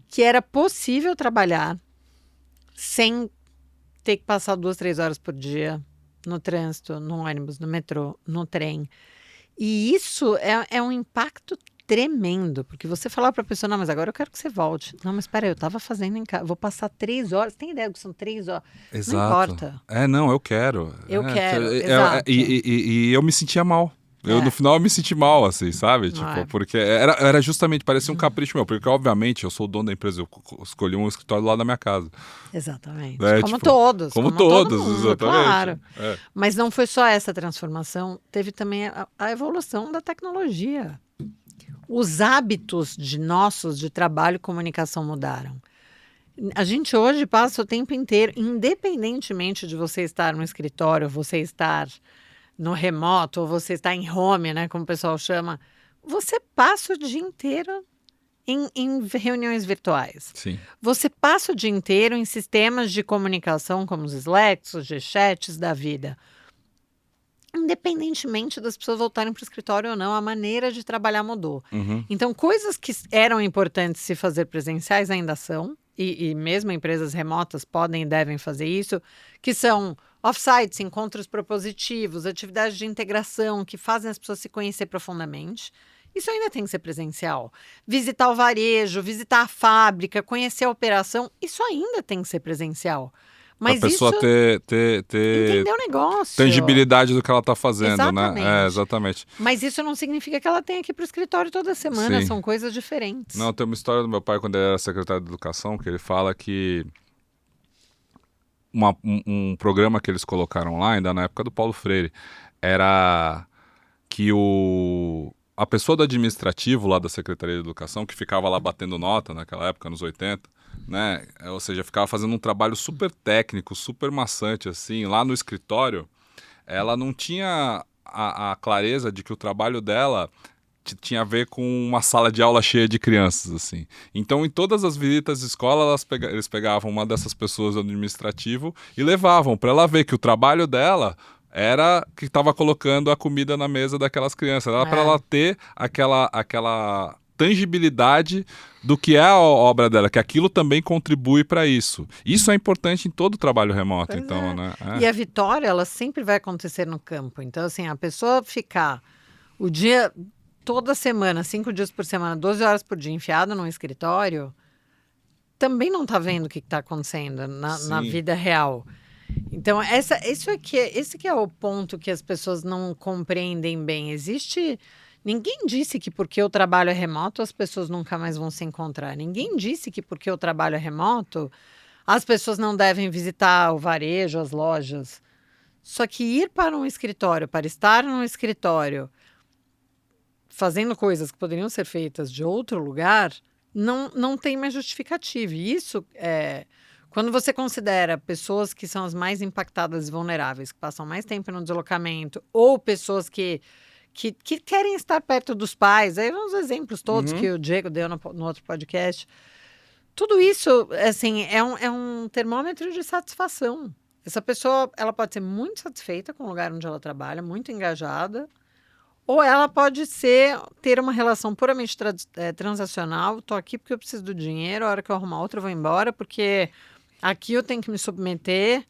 que era possível trabalhar sem ter que passar 2, 3 horas por dia no trânsito, no ônibus, no metrô, no trem. E isso é um impacto tremendo, porque você falar para a pessoa, não, mas agora eu quero que você volte. Não, mas espera aí, eu estava fazendo em casa, vou passar 3 horas, tem ideia que são 3 horas? Não Exato. importa. Não, eu quero. Eu quero, exato. E eu me sentia mal. No final, eu me senti mal, assim, sabe? Tipo, porque era justamente, parecia um capricho meu. Porque, obviamente, eu sou o dono da empresa, eu escolhi um escritório lá da minha casa. Exatamente. Como Tipo, todos. Como todo todos, mundo, exatamente. claro. Mas não foi só essa transformação, teve também a evolução da tecnologia. Os hábitos nossos de trabalho e comunicação mudaram. A gente hoje passa o tempo inteiro, independentemente de você estar no escritório, você estar no remoto, ou você estar em home, né, como o pessoal chama, você passa o dia inteiro em reuniões virtuais. Sim. Você passa o dia inteiro em sistemas de comunicação como os Slacks, os Gchats da vida. Independentemente das pessoas voltarem para o escritório ou não, a maneira de trabalhar mudou. Então, coisas que eram importantes se fazer presenciais ainda são, e mesmo empresas remotas podem e devem fazer isso, que são off-sites, encontros propositivos, atividades de integração que fazem as pessoas se conhecer profundamente. Isso ainda tem que ser presencial. Visitar o varejo, visitar a fábrica, conhecer a operação, isso ainda tem que ser presencial. Mas a pessoa isso ter entender o negócio. tangibilidade do que ela está fazendo, Exatamente. né? Exatamente. Mas isso não significa que ela tenha que ir para o escritório toda semana, Sim. São coisas diferentes. Não, tem uma história do meu pai quando ele era secretário de Educação, que ele fala que um programa que eles colocaram lá, ainda na época do Paulo Freire, era que a pessoa do administrativo lá da Secretaria de Educação, que ficava lá batendo nota naquela época, nos 80, né? Ou seja, ficava fazendo um trabalho super técnico, super maçante, assim, lá no escritório, ela não tinha a clareza de que o trabalho dela tinha a ver com uma sala de aula cheia de crianças, assim. Então, em todas as visitas de escola, eles pegavam uma dessas pessoas do administrativo e levavam para ela ver que o trabalho dela era que estava colocando a comida na mesa daquelas crianças. Era para ela ter aquela tangibilidade do que é a obra dela, que aquilo também contribui para isso. Isso é importante em todo trabalho remoto, Pois então, é. né? E a vitória, ela sempre vai acontecer no campo. Então, assim, a pessoa ficar o dia, toda semana, 5 dias por semana, 12 horas por dia, enfiada num escritório, também não está vendo o que está acontecendo na vida real. Então, esse que é o ponto que as pessoas não compreendem bem. Ninguém disse que porque o trabalho é remoto, as pessoas nunca mais vão se encontrar. Ninguém disse que porque o trabalho é remoto, as pessoas não devem visitar o varejo, as lojas. Só que ir para um escritório, para estar num escritório, fazendo coisas que poderiam ser feitas de outro lugar, não tem mais justificativa. E isso quando você considera pessoas que são as mais impactadas e vulneráveis, que passam mais tempo no deslocamento, ou pessoas que querem estar perto dos pais, aí uns exemplos todos que o Diego deu no outro podcast. Tudo isso, assim, é um termômetro de satisfação. Essa pessoa, ela pode ser muito satisfeita com o lugar onde ela trabalha, muito engajada, ou ela pode ter uma relação puramente transacional. Estou aqui porque eu preciso do dinheiro, a hora que eu arrumar outra eu vou embora, porque aqui eu tenho que me submeter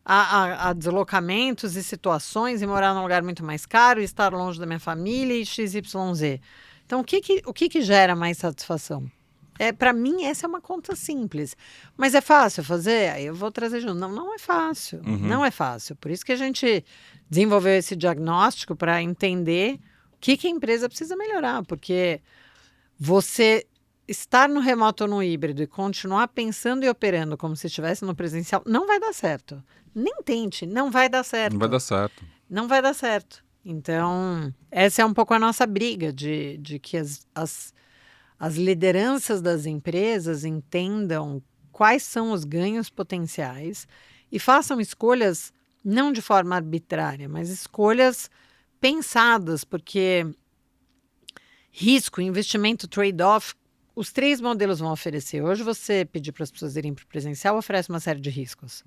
a deslocamentos e situações e morar num lugar muito mais caro e estar longe da minha família e XYZ. Então, o que gera mais satisfação? Para mim, essa é uma conta simples. Mas é fácil fazer? Aí eu vou trazer junto. Não é fácil. Não é fácil. Por isso que a gente desenvolveu esse diagnóstico para entender o que a empresa precisa melhorar. Porque você estar no remoto ou no híbrido e continuar pensando e operando como se estivesse no presencial, não vai dar certo. Nem tente, não vai dar certo. Não vai dar certo. Não vai dar certo. Então, essa é um pouco a nossa briga de que as lideranças das empresas entendam quais são os ganhos potenciais e façam escolhas não de forma arbitrária, mas escolhas pensadas, porque Risco, investimento, trade-off, os 3 modelos vão oferecer. Hoje você pedir para as pessoas irem para o presencial oferece uma série de riscos.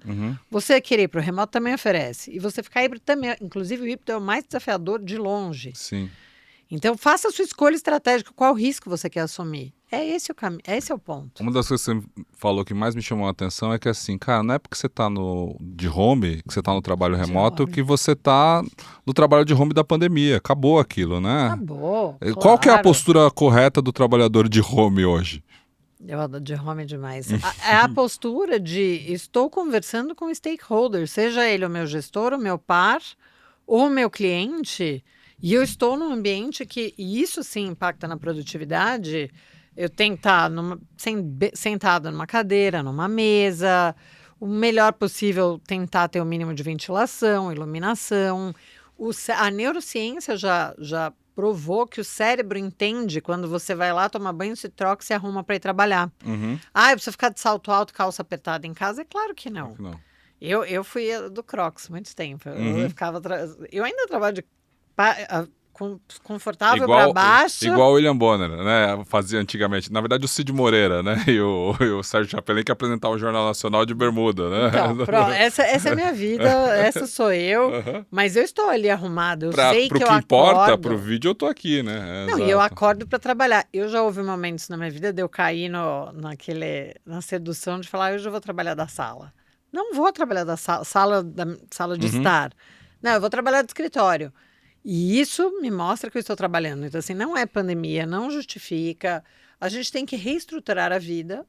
Você querer ir para o remoto também oferece. E você ficar híbrido também. Inclusive o híbrido é o mais desafiador de longe. Sim. Então faça a sua escolha estratégica. Qual risco você quer assumir? É esse o caminho, esse é o ponto. Uma das coisas que você falou que mais me chamou a atenção é que assim, cara, não é porque você tá de home, que você tá no trabalho remoto, que você tá no trabalho de home da pandemia. Acabou aquilo, né? Acabou, Qual que é a claro. postura correta do trabalhador de home hoje? Eu adoro de home demais. É a postura de estou conversando com o stakeholder, seja ele o meu gestor, o meu par ou o meu cliente, e eu estou num ambiente que e isso sim impacta na produtividade. Eu tenho que estar sentada numa cadeira, numa mesa, o melhor possível tentar ter o mínimo de ventilação, iluminação. A neurociência já provou que o cérebro entende quando você vai lá tomar banho, se troca e se arruma para ir trabalhar. Ah, eu preciso ficar de salto alto, calça apertada em casa? É claro que não. Não. Eu fui do Crocs muito tempo. Eu ficava eu ainda trabalho de confortável para baixo. Igual o William Bonner, né? Fazia antigamente. Na verdade, o Cid Moreira, né? E o Sérgio Chapelin que apresentava o Jornal Nacional de bermuda, né? Então, pronto, essa é a minha vida, essa sou eu, mas eu estou ali arrumada, eu sei que eu acordo. Importa, pro vídeo eu tô aqui, né? Não, e eu acordo para trabalhar. Eu já houve momentos na minha vida de eu cair na sedução de falar, hoje eu vou trabalhar da sala. Não vou trabalhar da sala de estar. Não, eu vou trabalhar do escritório. E isso me mostra que eu estou trabalhando. Então, assim, não é pandemia, não justifica. A gente tem que reestruturar a vida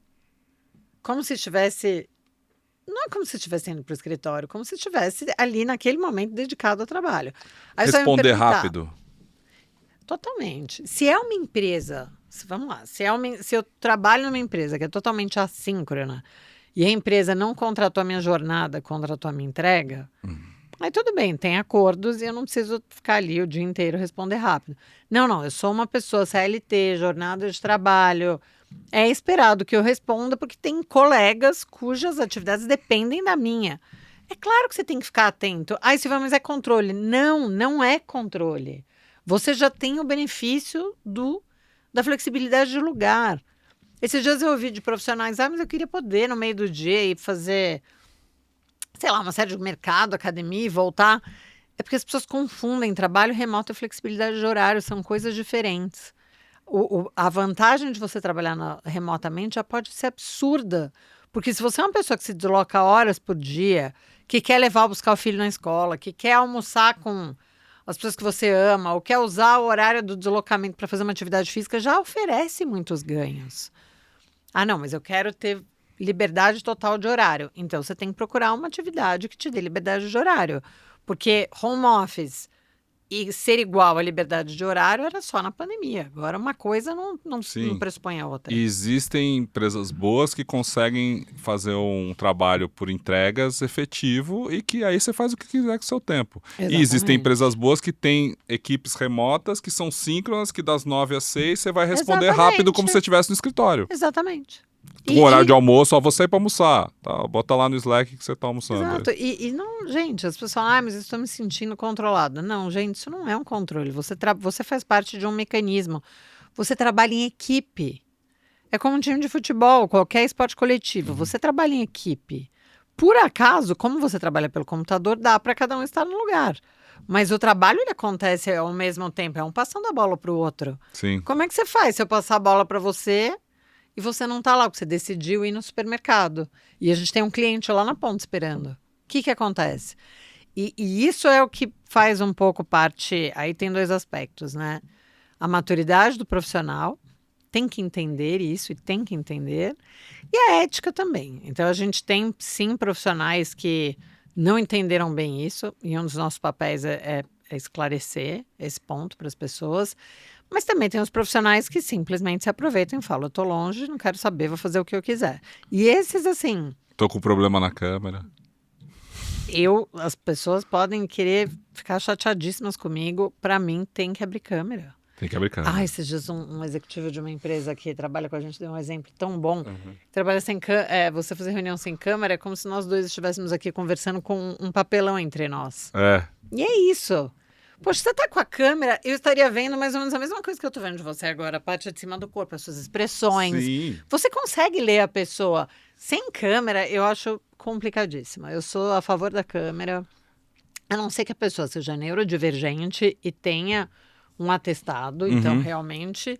como se estivesse... Não é como se estivesse indo para o escritório, como se estivesse ali naquele momento dedicado ao trabalho. Aí responder rápido. Totalmente. Se é uma empresa... Vamos lá. Se eu trabalho numa empresa que é totalmente assíncrona e a empresa não contratou a minha jornada, contratou a minha entrega... Aí tudo bem, tem acordos e eu não preciso ficar ali o dia inteiro responder rápido. Não, eu sou uma pessoa CLT, jornada de trabalho. É esperado que eu responda porque tem colegas cujas atividades dependem da minha. É claro que você tem que ficar atento. Aí você vai, mas é controle. Não é controle. Você já tem o benefício da flexibilidade de lugar. Esses dias eu ouvi de profissionais, mas eu queria poder no meio do dia ir fazer... sei lá, uma série de mercado, academia e voltar. É porque as pessoas confundem trabalho remoto e flexibilidade de horário, são coisas diferentes. A vantagem de você trabalhar remotamente já pode ser absurda, porque se você é uma pessoa que se desloca horas por dia, que quer levar ou buscar o filho na escola, que quer almoçar com as pessoas que você ama, ou quer usar o horário do deslocamento para fazer uma atividade física, já oferece muitos ganhos. Ah, não, mas eu quero ter liberdade total de horário. Então, você tem que procurar uma atividade que te dê liberdade de horário. Porque home office e ser igual à liberdade de horário era só na pandemia. Agora, uma coisa não pressupõe a outra. E existem empresas boas que conseguem fazer um trabalho por entregas efetivo e que aí você faz o que quiser com o seu tempo. Exatamente. E existem empresas boas que têm equipes remotas que são síncronas, que das 9 às 6 você vai responder rápido como se você estivesse no escritório. Exatamente. Com horário de almoço, só você ir para almoçar. Tá? Bota lá no Slack que você tá almoçando. Exato. E não, gente, as pessoas falam, mas eu estou me sentindo controlada. Não, gente, isso não é um controle. Você faz parte de um mecanismo. Você trabalha em equipe. É como um time de futebol, qualquer esporte coletivo. Você trabalha em equipe. Por acaso, como você trabalha pelo computador, dá para cada um estar no lugar. Mas o trabalho ele acontece ao mesmo tempo. É um passando a bola para o outro. Sim. Como é que você faz se eu passar a bola para você... e você não está lá, porque você decidiu ir no supermercado. E a gente tem um cliente lá na ponta esperando. O que acontece? E isso é o que faz um pouco parte... Aí tem 2 aspectos, né? A maturidade do profissional, tem que entender isso e tem que entender. E a ética também. Então, a gente tem, sim, profissionais que não entenderam bem isso. E um dos nossos papéis é esclarecer esse ponto para as pessoas. Mas também tem os profissionais que simplesmente se aproveitam e falam, eu tô longe, não quero saber, vou fazer o que eu quiser. E esses, assim... Tô com problema na câmera. As pessoas podem querer ficar chateadíssimas comigo, pra mim tem que abrir câmera. Tem que abrir câmera. Esses dias um executivo de uma empresa que trabalha com a gente deu um exemplo tão bom. Trabalha sem você fazer reunião sem câmera é como se nós dois estivéssemos aqui conversando com um papelão entre nós. É. E é isso. Poxa, você tá com a câmera, eu estaria vendo mais ou menos a mesma coisa que eu tô vendo de você agora, a parte de cima do corpo, as suas expressões. Sim. Você consegue ler a pessoa. Sem câmera, eu acho complicadíssima. Eu sou a favor da câmera, a não ser que a pessoa seja neurodivergente e tenha um atestado, então Uhum. realmente.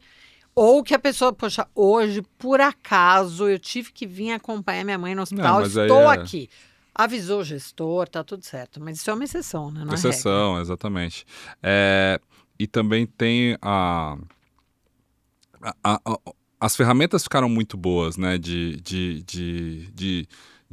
Ou que a pessoa, poxa, hoje, por acaso, eu tive que vir acompanhar minha mãe no Não, hospital, mas aí estou é aqui. Avisou o gestor, tá tudo certo. Mas isso é uma exceção, né? Não é regra. exceção, exatamente. E também tem as ferramentas ficaram muito boas, né, de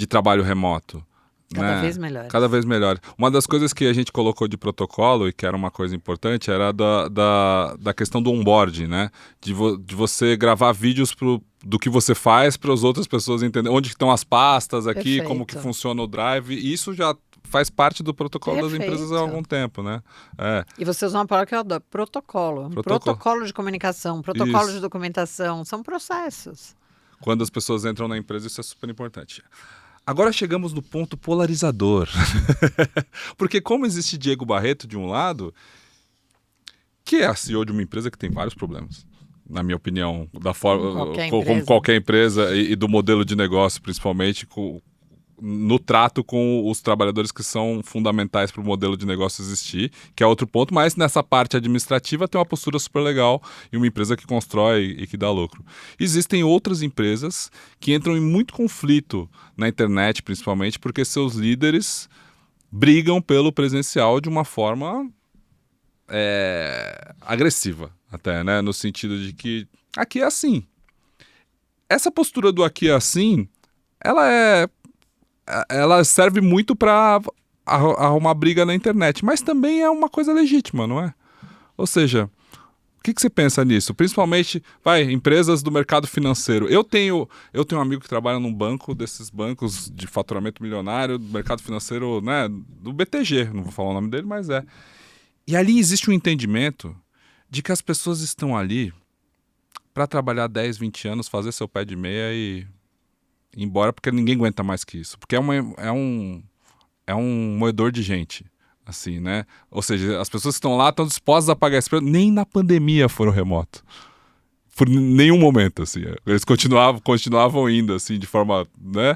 trabalho remoto, Cada vez né? Cada melhores. vez melhor. Uma das coisas que a gente colocou de protocolo e que era uma coisa importante era da questão do onboarding, né? De você gravar vídeos do que você faz para as outras pessoas entenderem onde estão as pastas aqui, como que Perfeito. funciona o Drive. E isso já faz parte do protocolo das empresas há Perfeito. algum tempo, né? É, E você usa uma palavra que eu adoro, protocolo. Um protocolo. protocolo de comunicação, protocolo de Isso. documentação, são processos. Quando as pessoas entram na empresa, isso é super importante. Agora chegamos no ponto polarizador. Porque como existe Diego Barreto de um lado, que é a CEO de uma empresa que tem vários problemas, na minha opinião, da Como forma qualquer como empresa. qualquer empresa e do modelo de negócio, principalmente no trato com os trabalhadores que são fundamentais para o modelo de negócio existir, que é outro ponto, mas nessa parte administrativa tem uma postura super legal e uma empresa que constrói e que dá lucro. Existem outras empresas que entram em muito conflito na internet, principalmente porque seus líderes brigam pelo presencial de uma forma agressiva, até, né? No sentido de que aqui é assim. Essa postura do aqui é assim, ela é ela serve muito para arrumar briga na internet, mas também é uma coisa legítima, não é? Ou seja, o que você pensa nisso? Principalmente, empresas do mercado financeiro. Eu tenho um amigo que trabalha num banco, desses bancos de faturamento milionário, do mercado financeiro, né, do BTG, não vou falar o nome dele, mas é. E ali existe um entendimento de que as pessoas estão ali para trabalhar 10, 20 anos, fazer seu pé de meia e ir embora, porque ninguém aguenta mais que isso. Porque é um moedor de gente, assim, né? Ou seja, as pessoas que estão lá estão dispostas a pagar esse preço. Nem na pandemia foram remoto. Por nenhum momento, assim. Eles continuavam indo, assim, de forma, né?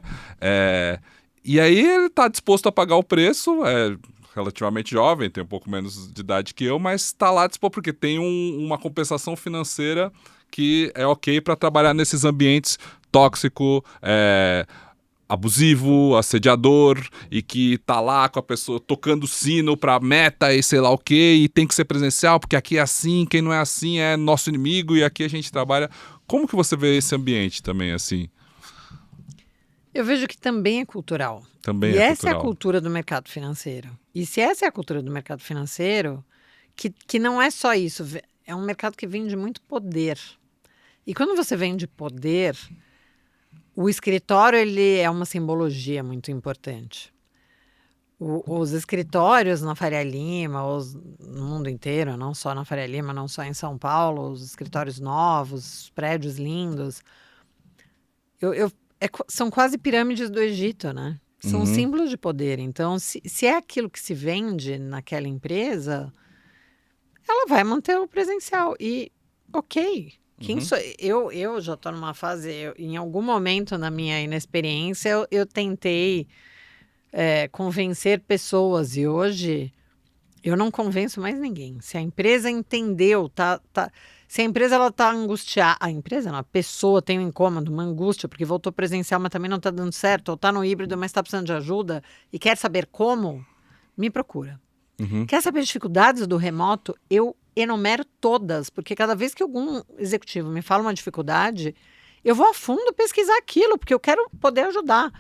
E aí ele está disposto a pagar o preço, relativamente jovem, tem um pouco menos de idade que eu, mas está lá disposto porque tem uma compensação financeira que é ok para trabalhar nesses ambientes tóxico, abusivo, assediador e que tá lá com a pessoa tocando sino pra meta e sei lá o que e tem que ser presencial porque aqui é assim, quem não é assim é nosso inimigo e aqui a gente trabalha. Como que você vê esse ambiente também assim? Eu vejo que também é cultural. Também E é essa é a cultural. cultura do mercado financeiro. E se essa é a cultura do mercado financeiro, que não é só isso, é um mercado que vende muito poder. E quando você vende poder, o escritório ele é uma simbologia muito importante. Os escritórios na Faria Lima, no mundo inteiro, não só na Faria Lima, não só em São Paulo, os escritórios novos, os prédios lindos, são quase pirâmides do Egito, né? São Uhum, símbolos de poder. Então, se é aquilo que se vende naquela empresa, ela vai manter o presencial. E, ok, quem uhum, sou eu já estou numa fase, em algum momento na minha inexperiência, eu tentei convencer pessoas e hoje eu não convenço mais ninguém. Se a empresa entendeu, se a empresa ela tá angustiada, a empresa não, a pessoa tem um incômodo, uma angústia, porque voltou presencial, mas também não está dando certo, ou está no híbrido, mas está precisando de ajuda e quer saber como, me procura. uhum, Quer saber dificuldades do remoto? Eu enumero todas, porque cada vez que algum executivo me fala uma dificuldade, eu vou a fundo pesquisar aquilo, porque eu quero poder ajudar.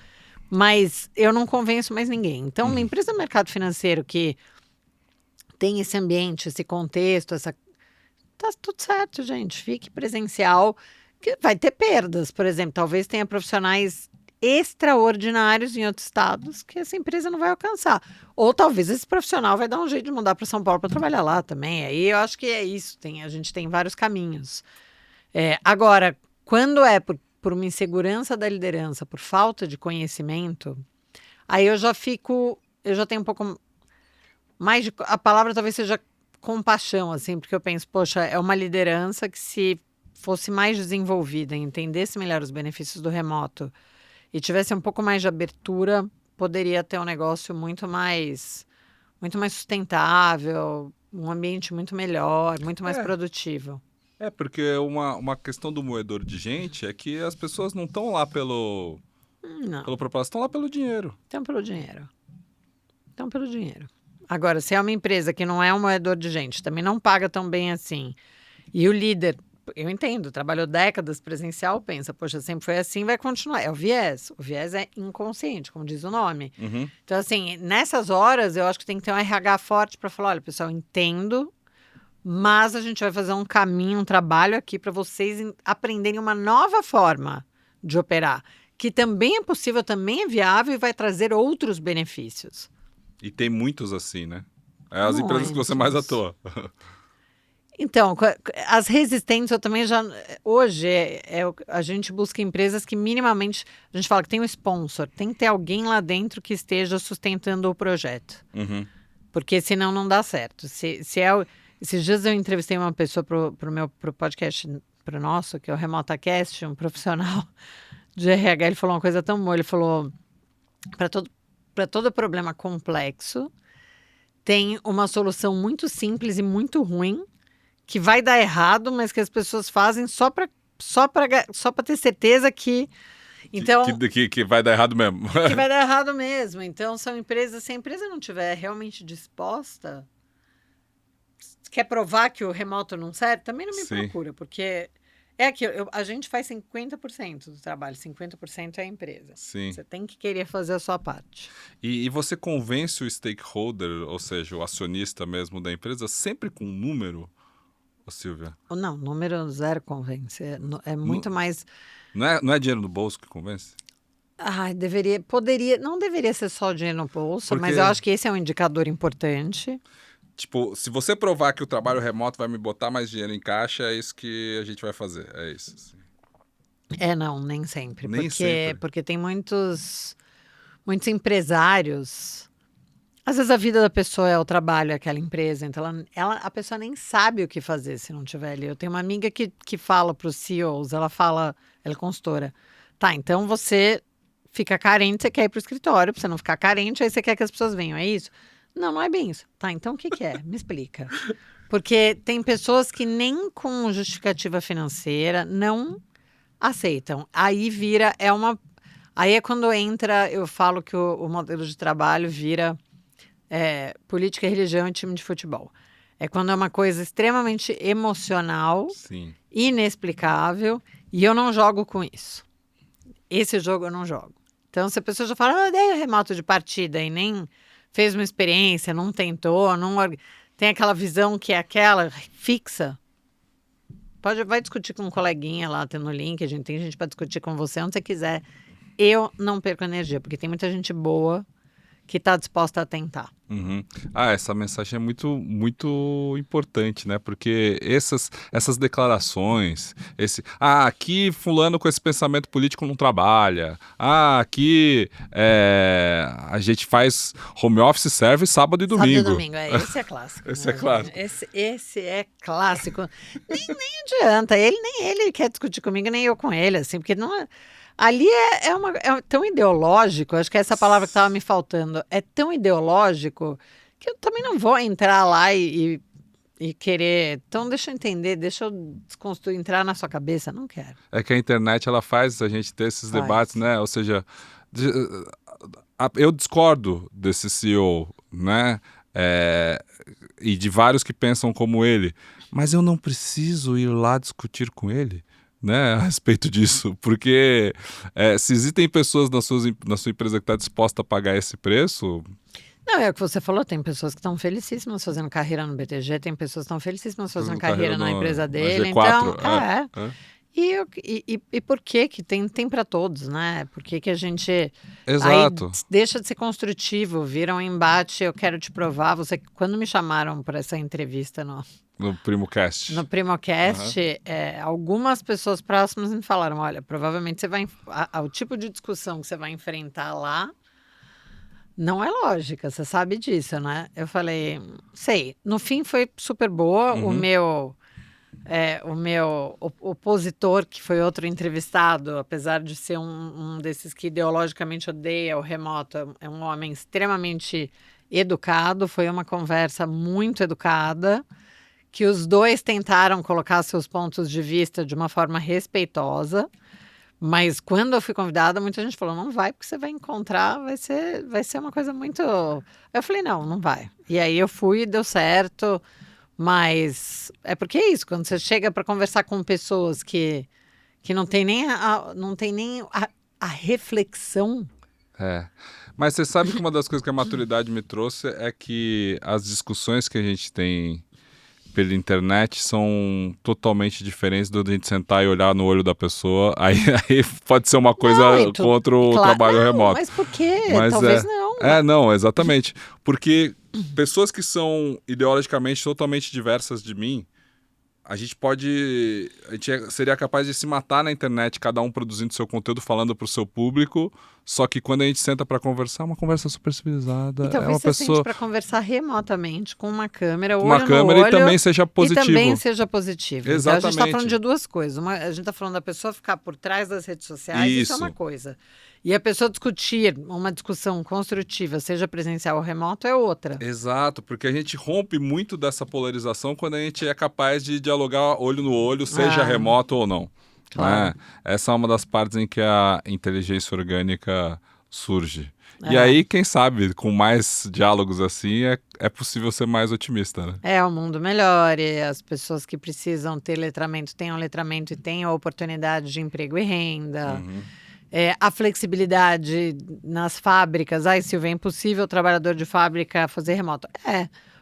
Mas eu não convenço mais ninguém. Então, uma uhum. empresa do mercado financeiro que tem esse ambiente, esse contexto, tá tudo certo, gente. Fique presencial, que vai ter perdas. Por exemplo, talvez tenha profissionais extraordinários em outros estados que essa empresa não vai alcançar. Ou talvez esse profissional vai dar um jeito de mudar para São Paulo para trabalhar lá também. Aí eu acho que é isso. A gente tem vários caminhos. Agora, quando é por uma insegurança da liderança, por falta de conhecimento, aí eu já tenho um pouco mais de. A palavra talvez seja compaixão, assim, porque eu penso, poxa, é uma liderança que se fosse mais desenvolvida, entendesse melhor os benefícios do remoto e tivesse um pouco mais de abertura, poderia ter um negócio muito mais sustentável, um ambiente muito melhor, muito mais produtivo. Porque uma questão do moedor de gente é que as pessoas não estão lá pelo propósito, estão lá pelo dinheiro. Estão pelo dinheiro. Agora, se é uma empresa que não é um moedor de gente, também não paga tão bem assim, e o líder, eu entendo, trabalhou décadas presencial, pensa, poxa, sempre foi assim, vai continuar. É o viés. O viés é inconsciente, como diz o nome. Uhum. Então, assim, nessas horas, eu acho que tem que ter um RH forte para falar, olha, pessoal, entendo, mas a gente vai fazer um caminho, um trabalho aqui para vocês aprenderem uma nova forma de operar, que também é possível, também é viável e vai trazer outros benefícios. E tem muitos assim, né? É as empresas que você mais atua. Então, as resistentes eu também já... Hoje, a gente busca empresas que minimamente... A gente fala que tem um sponsor, tem que ter alguém lá dentro que esteja sustentando o projeto. Uhum. Porque senão não dá certo. Esses dias eu entrevistei uma pessoa pro podcast, pro nosso, que é o RemotaCast, um profissional de RH. Ele falou uma coisa tão boa. Ele falou, para todo problema complexo, tem uma solução muito simples e muito ruim, que vai dar errado, mas que as pessoas fazem só para ter certeza que... Então, que vai dar errado mesmo. Que vai dar errado mesmo. Então, são empresas... Se a empresa não estiver realmente disposta, quer provar que o remoto não serve, também não me procura, porque é aquilo. A gente faz 50% do trabalho, 50% é a empresa. Sim. Você tem que querer fazer a sua parte. E você convence o stakeholder, ou seja, o acionista mesmo da empresa, sempre com um número, Silvia? Não, número zero convence. É muito mais... Não é dinheiro no bolso que convence? Não deveria ser só dinheiro no bolso, mas eu acho que esse é um indicador importante. Tipo, se você provar que o trabalho remoto vai me botar mais dinheiro em caixa, é isso que a gente vai fazer. É isso. Assim. Não, nem sempre. Nem sempre. Porque tem muitos empresários. Às vezes a vida da pessoa é o trabalho, é aquela empresa. Então a pessoa nem sabe o que fazer se não tiver ali. Eu tenho uma amiga que fala para os CEOs, ela é consultora. Tá, então você fica carente, você quer ir para o escritório, para você não ficar carente, aí você quer que as pessoas venham, é isso? Não é bem isso. Tá, então o que é? Me explica. Porque tem pessoas que nem com justificativa financeira não aceitam. Aí aí é quando entra, eu falo que o modelo de trabalho vira política, religião e time de futebol. É quando é uma coisa extremamente emocional, Sim. Inexplicável, e eu não jogo com isso. Esse jogo eu não jogo. Então, se a pessoa já fala, dei o remoto de partida e nem fez uma experiência, não tentou, tem aquela visão que é aquela fixa, vai discutir com um coleguinha lá, no LinkedIn, tem gente para discutir com você onde você quiser. Eu não perco energia, porque tem muita gente boa que está disposta a tentar. Uhum. Essa mensagem é muito, muito importante, né? Porque essas declarações, aqui fulano com esse pensamento político não trabalha, aqui a gente faz home office serve sábado e domingo. Sábado e domingo, esse é clássico. Esse é clássico. Esse é clássico. nem adianta, nem ele quer discutir comigo, nem eu com ele, assim, porque não é... Ali é tão ideológico, acho que é essa palavra que estava me faltando, é tão ideológico que eu também não vou entrar lá e querer... Então, deixa eu entender, deixa eu desconstruir, entrar na sua cabeça, não quero. É que a internet, ela faz a gente ter esses debates, né? Ou seja, eu discordo desse CEO, né? E de vários que pensam como ele, mas eu não preciso ir lá discutir com ele, né, a respeito disso, porque se existem pessoas na sua empresa que está disposta a pagar esse preço... Não, é o que você falou, tem pessoas que estão felicíssimas fazendo carreira no BTG, tem pessoas que estão felicíssimas fazendo carreira na empresa dele, G4, então... E por que tem para todos, né? Por que a gente... Exato. Aí deixa de ser construtivo, vira um embate, eu quero te provar. Quando me chamaram para essa entrevista no PrimoCast. No PrimoCast, algumas pessoas próximas me falaram, olha, provavelmente você vai... O tipo de discussão que você vai enfrentar lá Não é lógica, você sabe disso, né? Eu falei, sei. No fim foi super boa. O meu opositor, que foi outro entrevistado, apesar de ser um desses que ideologicamente odeia o remoto, é um homem extremamente educado. Foi uma conversa muito educada, que os dois tentaram colocar seus pontos de vista de uma forma respeitosa. Mas quando eu fui convidada, muita gente falou, não vai, porque você vai encontrar, vai ser uma coisa muito... Eu falei, não vai. E aí eu fui e deu certo, mas é porque é isso, quando você chega para conversar com pessoas que não tem nem a reflexão. Mas você sabe que uma das coisas que a maturidade me trouxe é que as discussões que a gente tem pela internet são totalmente diferentes do de a gente sentar e olhar no olho da pessoa. Aí pode ser uma coisa contra o trabalho remoto. Mas por quê? Mas Talvez não. Não, exatamente. Porque pessoas que são ideologicamente totalmente diversas de mim, a gente seria capaz de se matar na internet, cada um produzindo seu conteúdo, falando pro seu público, só que quando a gente senta para conversar, é uma conversa super civilizada. E talvez você sente para conversar remotamente com uma câmera, olho no olho, e também seja positivo. Exatamente. Então a gente está falando de duas coisas. A gente está falando da pessoa ficar por trás das redes sociais, isso é uma coisa. E a pessoa discutir, uma discussão construtiva, seja presencial ou remoto, é outra. Exato, porque a gente rompe muito dessa polarização quando a gente é capaz de dialogar olho no olho, seja remoto ou não. Claro. Essa é uma das partes em que a inteligência orgânica surge. E aí, quem sabe, com mais diálogos assim, é possível ser mais otimista, né? O mundo melhore, as pessoas que precisam ter letramento tenham letramento e tenham oportunidade de emprego e renda. A flexibilidade nas fábricas. Silvia, é impossível o trabalhador de fábrica fazer remoto.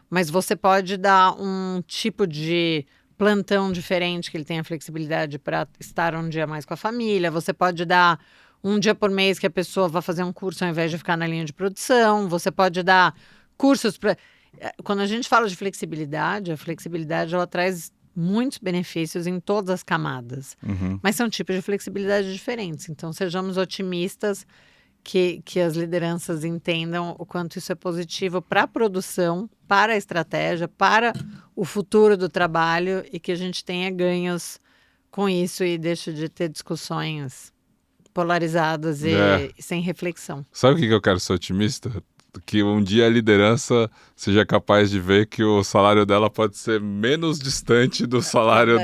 Mas você pode dar um tipo de plantão diferente, que ele tenha flexibilidade para estar um dia mais com a família. Você pode dar um dia por mês que a pessoa vá fazer um curso ao invés de ficar na linha de produção. Você pode dar cursos para... Quando a gente fala de flexibilidade, a flexibilidade ela traz muitos benefícios em todas as camadas. Mas são tipos de flexibilidade diferentes. Então, sejamos otimistas que as lideranças entendam o quanto isso é positivo para a produção, para a estratégia, para o futuro do trabalho e que a gente tenha ganhos com isso e deixe de ter discussões polarizadas e sem reflexão. Sabe o que eu quero ser otimista? Que um dia a liderança seja capaz de ver que o salário dela pode ser menos distante do salário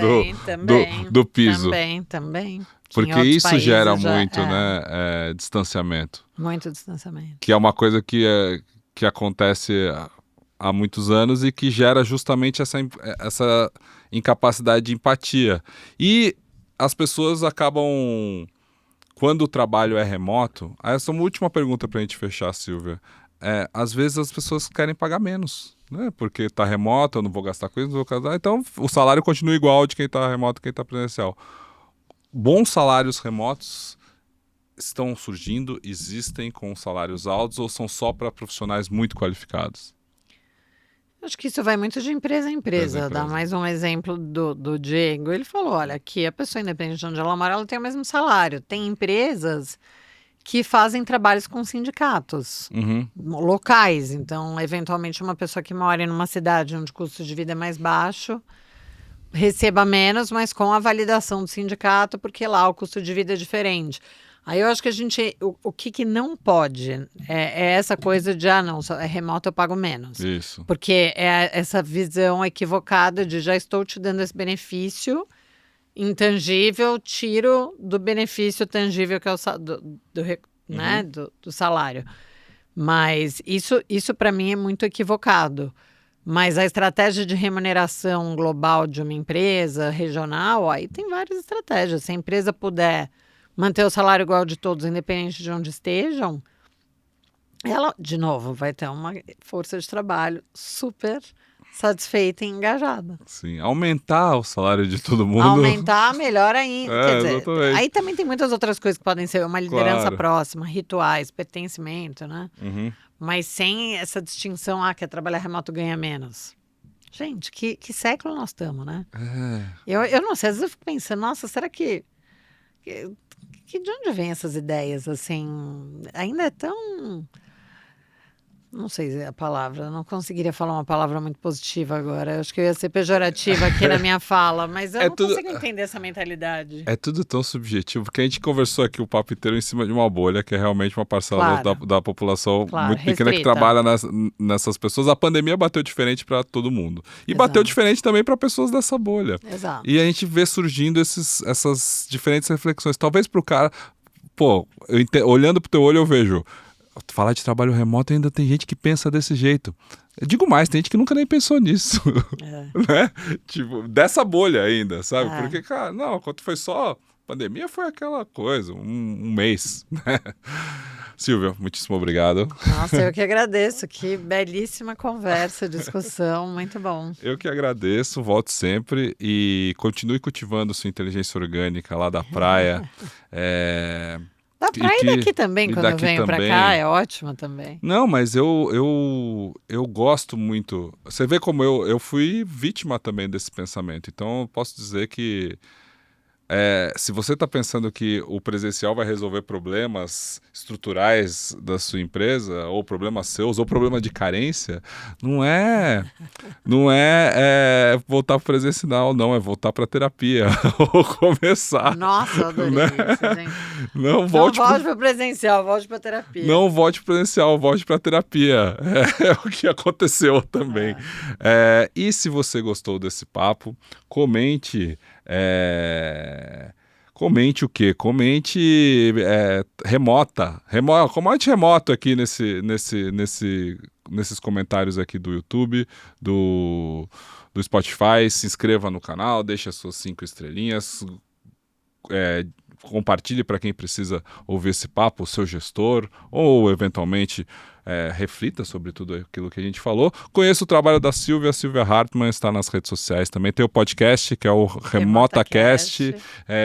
do piso. Também. Porque isso gera muito, distanciamento. Muito distanciamento. Que é uma coisa que acontece há muitos anos e que gera justamente essa incapacidade de empatia. E as pessoas acabam, quando o trabalho é remoto... Essa é uma última pergunta para a gente fechar, Silvia. Às vezes as pessoas querem pagar menos, né? Porque está remoto, eu não vou gastar coisa, não vou casar. Então o salário continua igual de quem está remoto e quem está presencial. Bons salários remotos estão surgindo, existem com salários altos ou são só para profissionais muito qualificados? Acho que isso vai muito de empresa a empresa. Dá mais um exemplo do Diego. Ele falou, olha, aqui a pessoa independente de onde ela mora, ela tem o mesmo salário. Tem empresas que fazem trabalhos com sindicatos locais. Então, eventualmente, uma pessoa que mora numa cidade onde o custo de vida é mais baixo receba menos, mas com a validação do sindicato, porque lá o custo de vida é diferente. Aí eu acho que o que não pode é essa coisa de, não, é remoto, eu pago menos. Isso. Porque é essa visão equivocada de já estou te dando esse benefício intangível, tiro do benefício tangível que é do salário. Mas isso para mim é muito equivocado. Mas a estratégia de remuneração global de uma empresa regional, aí tem várias estratégias. Se a empresa puder manter o salário igual de todos, independente de onde estejam, ela, de novo, vai ter uma força de trabalho super satisfeita e engajada. Sim, aumentar o salário de todo mundo. Aumentar, melhor ainda. Quer dizer, exatamente. aí também tem muitas outras coisas que podem ser uma liderança próxima, rituais, pertencimento, né? Mas sem essa distinção, que é trabalhar remoto ganha menos. Gente, que século nós estamos, né? Eu não sei, às vezes eu fico pensando, nossa, será que de onde vem essas ideias, assim? Ainda é tão... Não sei a palavra, não conseguiria falar uma palavra muito positiva agora. Eu acho que eu ia ser pejorativa aqui na minha fala, mas eu não consigo entender essa mentalidade. É tudo tão subjetivo, porque a gente conversou aqui o papo inteiro em cima de uma bolha, que é realmente uma parcela da população muito pequena que trabalha nessas pessoas. A pandemia bateu diferente para todo mundo. E bateu diferente também para pessoas dessa bolha. Exato. E a gente vê surgindo essas diferentes reflexões. Talvez para o cara, olhando pro teu olho eu vejo... Falar de trabalho remoto ainda tem gente que pensa desse jeito. Eu digo mais, tem gente que nunca nem pensou nisso. Né? Tipo, dessa bolha ainda, sabe? Porque, cara, não, quando foi só pandemia foi aquela coisa, um mês. Né? Silvia, muitíssimo obrigado. Nossa, eu que agradeço. Que belíssima conversa, discussão, muito bom. Eu que agradeço, volto sempre e continue cultivando sua inteligência orgânica lá da praia. Da praia e daqui também, quando eu venho pra cá, é ótimo também. Não, mas eu gosto muito. Você vê como eu fui vítima também desse pensamento. Então, eu posso dizer que se você está pensando que o presencial vai resolver problemas estruturais da sua empresa, ou problemas seus, ou problema de carência, não é voltar para o presencial, não, é voltar para a terapia, ou começar. Nossa, eu adorei isso, gente. Não volte para o presencial, volte para a terapia. Não volte para o presencial, volte para a terapia. É o que aconteceu também. E se você gostou desse papo, comente... Comente o quê? Comente comente remoto aqui nesses comentários aqui do YouTube, do Spotify. Se inscreva no canal, deixe as suas 5 estrelinhas, compartilhe para quem precisa ouvir esse papo, o seu gestor, ou eventualmente reflita sobre tudo aquilo que a gente falou. Conheça o trabalho da Silvia. A Silvia Hartmann está nas redes sociais também. Tem o podcast, que é o RemotaCast.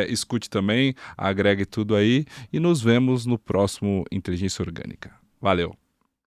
Escute também, agregue tudo aí e nos vemos no próximo Inteligência Orgânica. Valeu!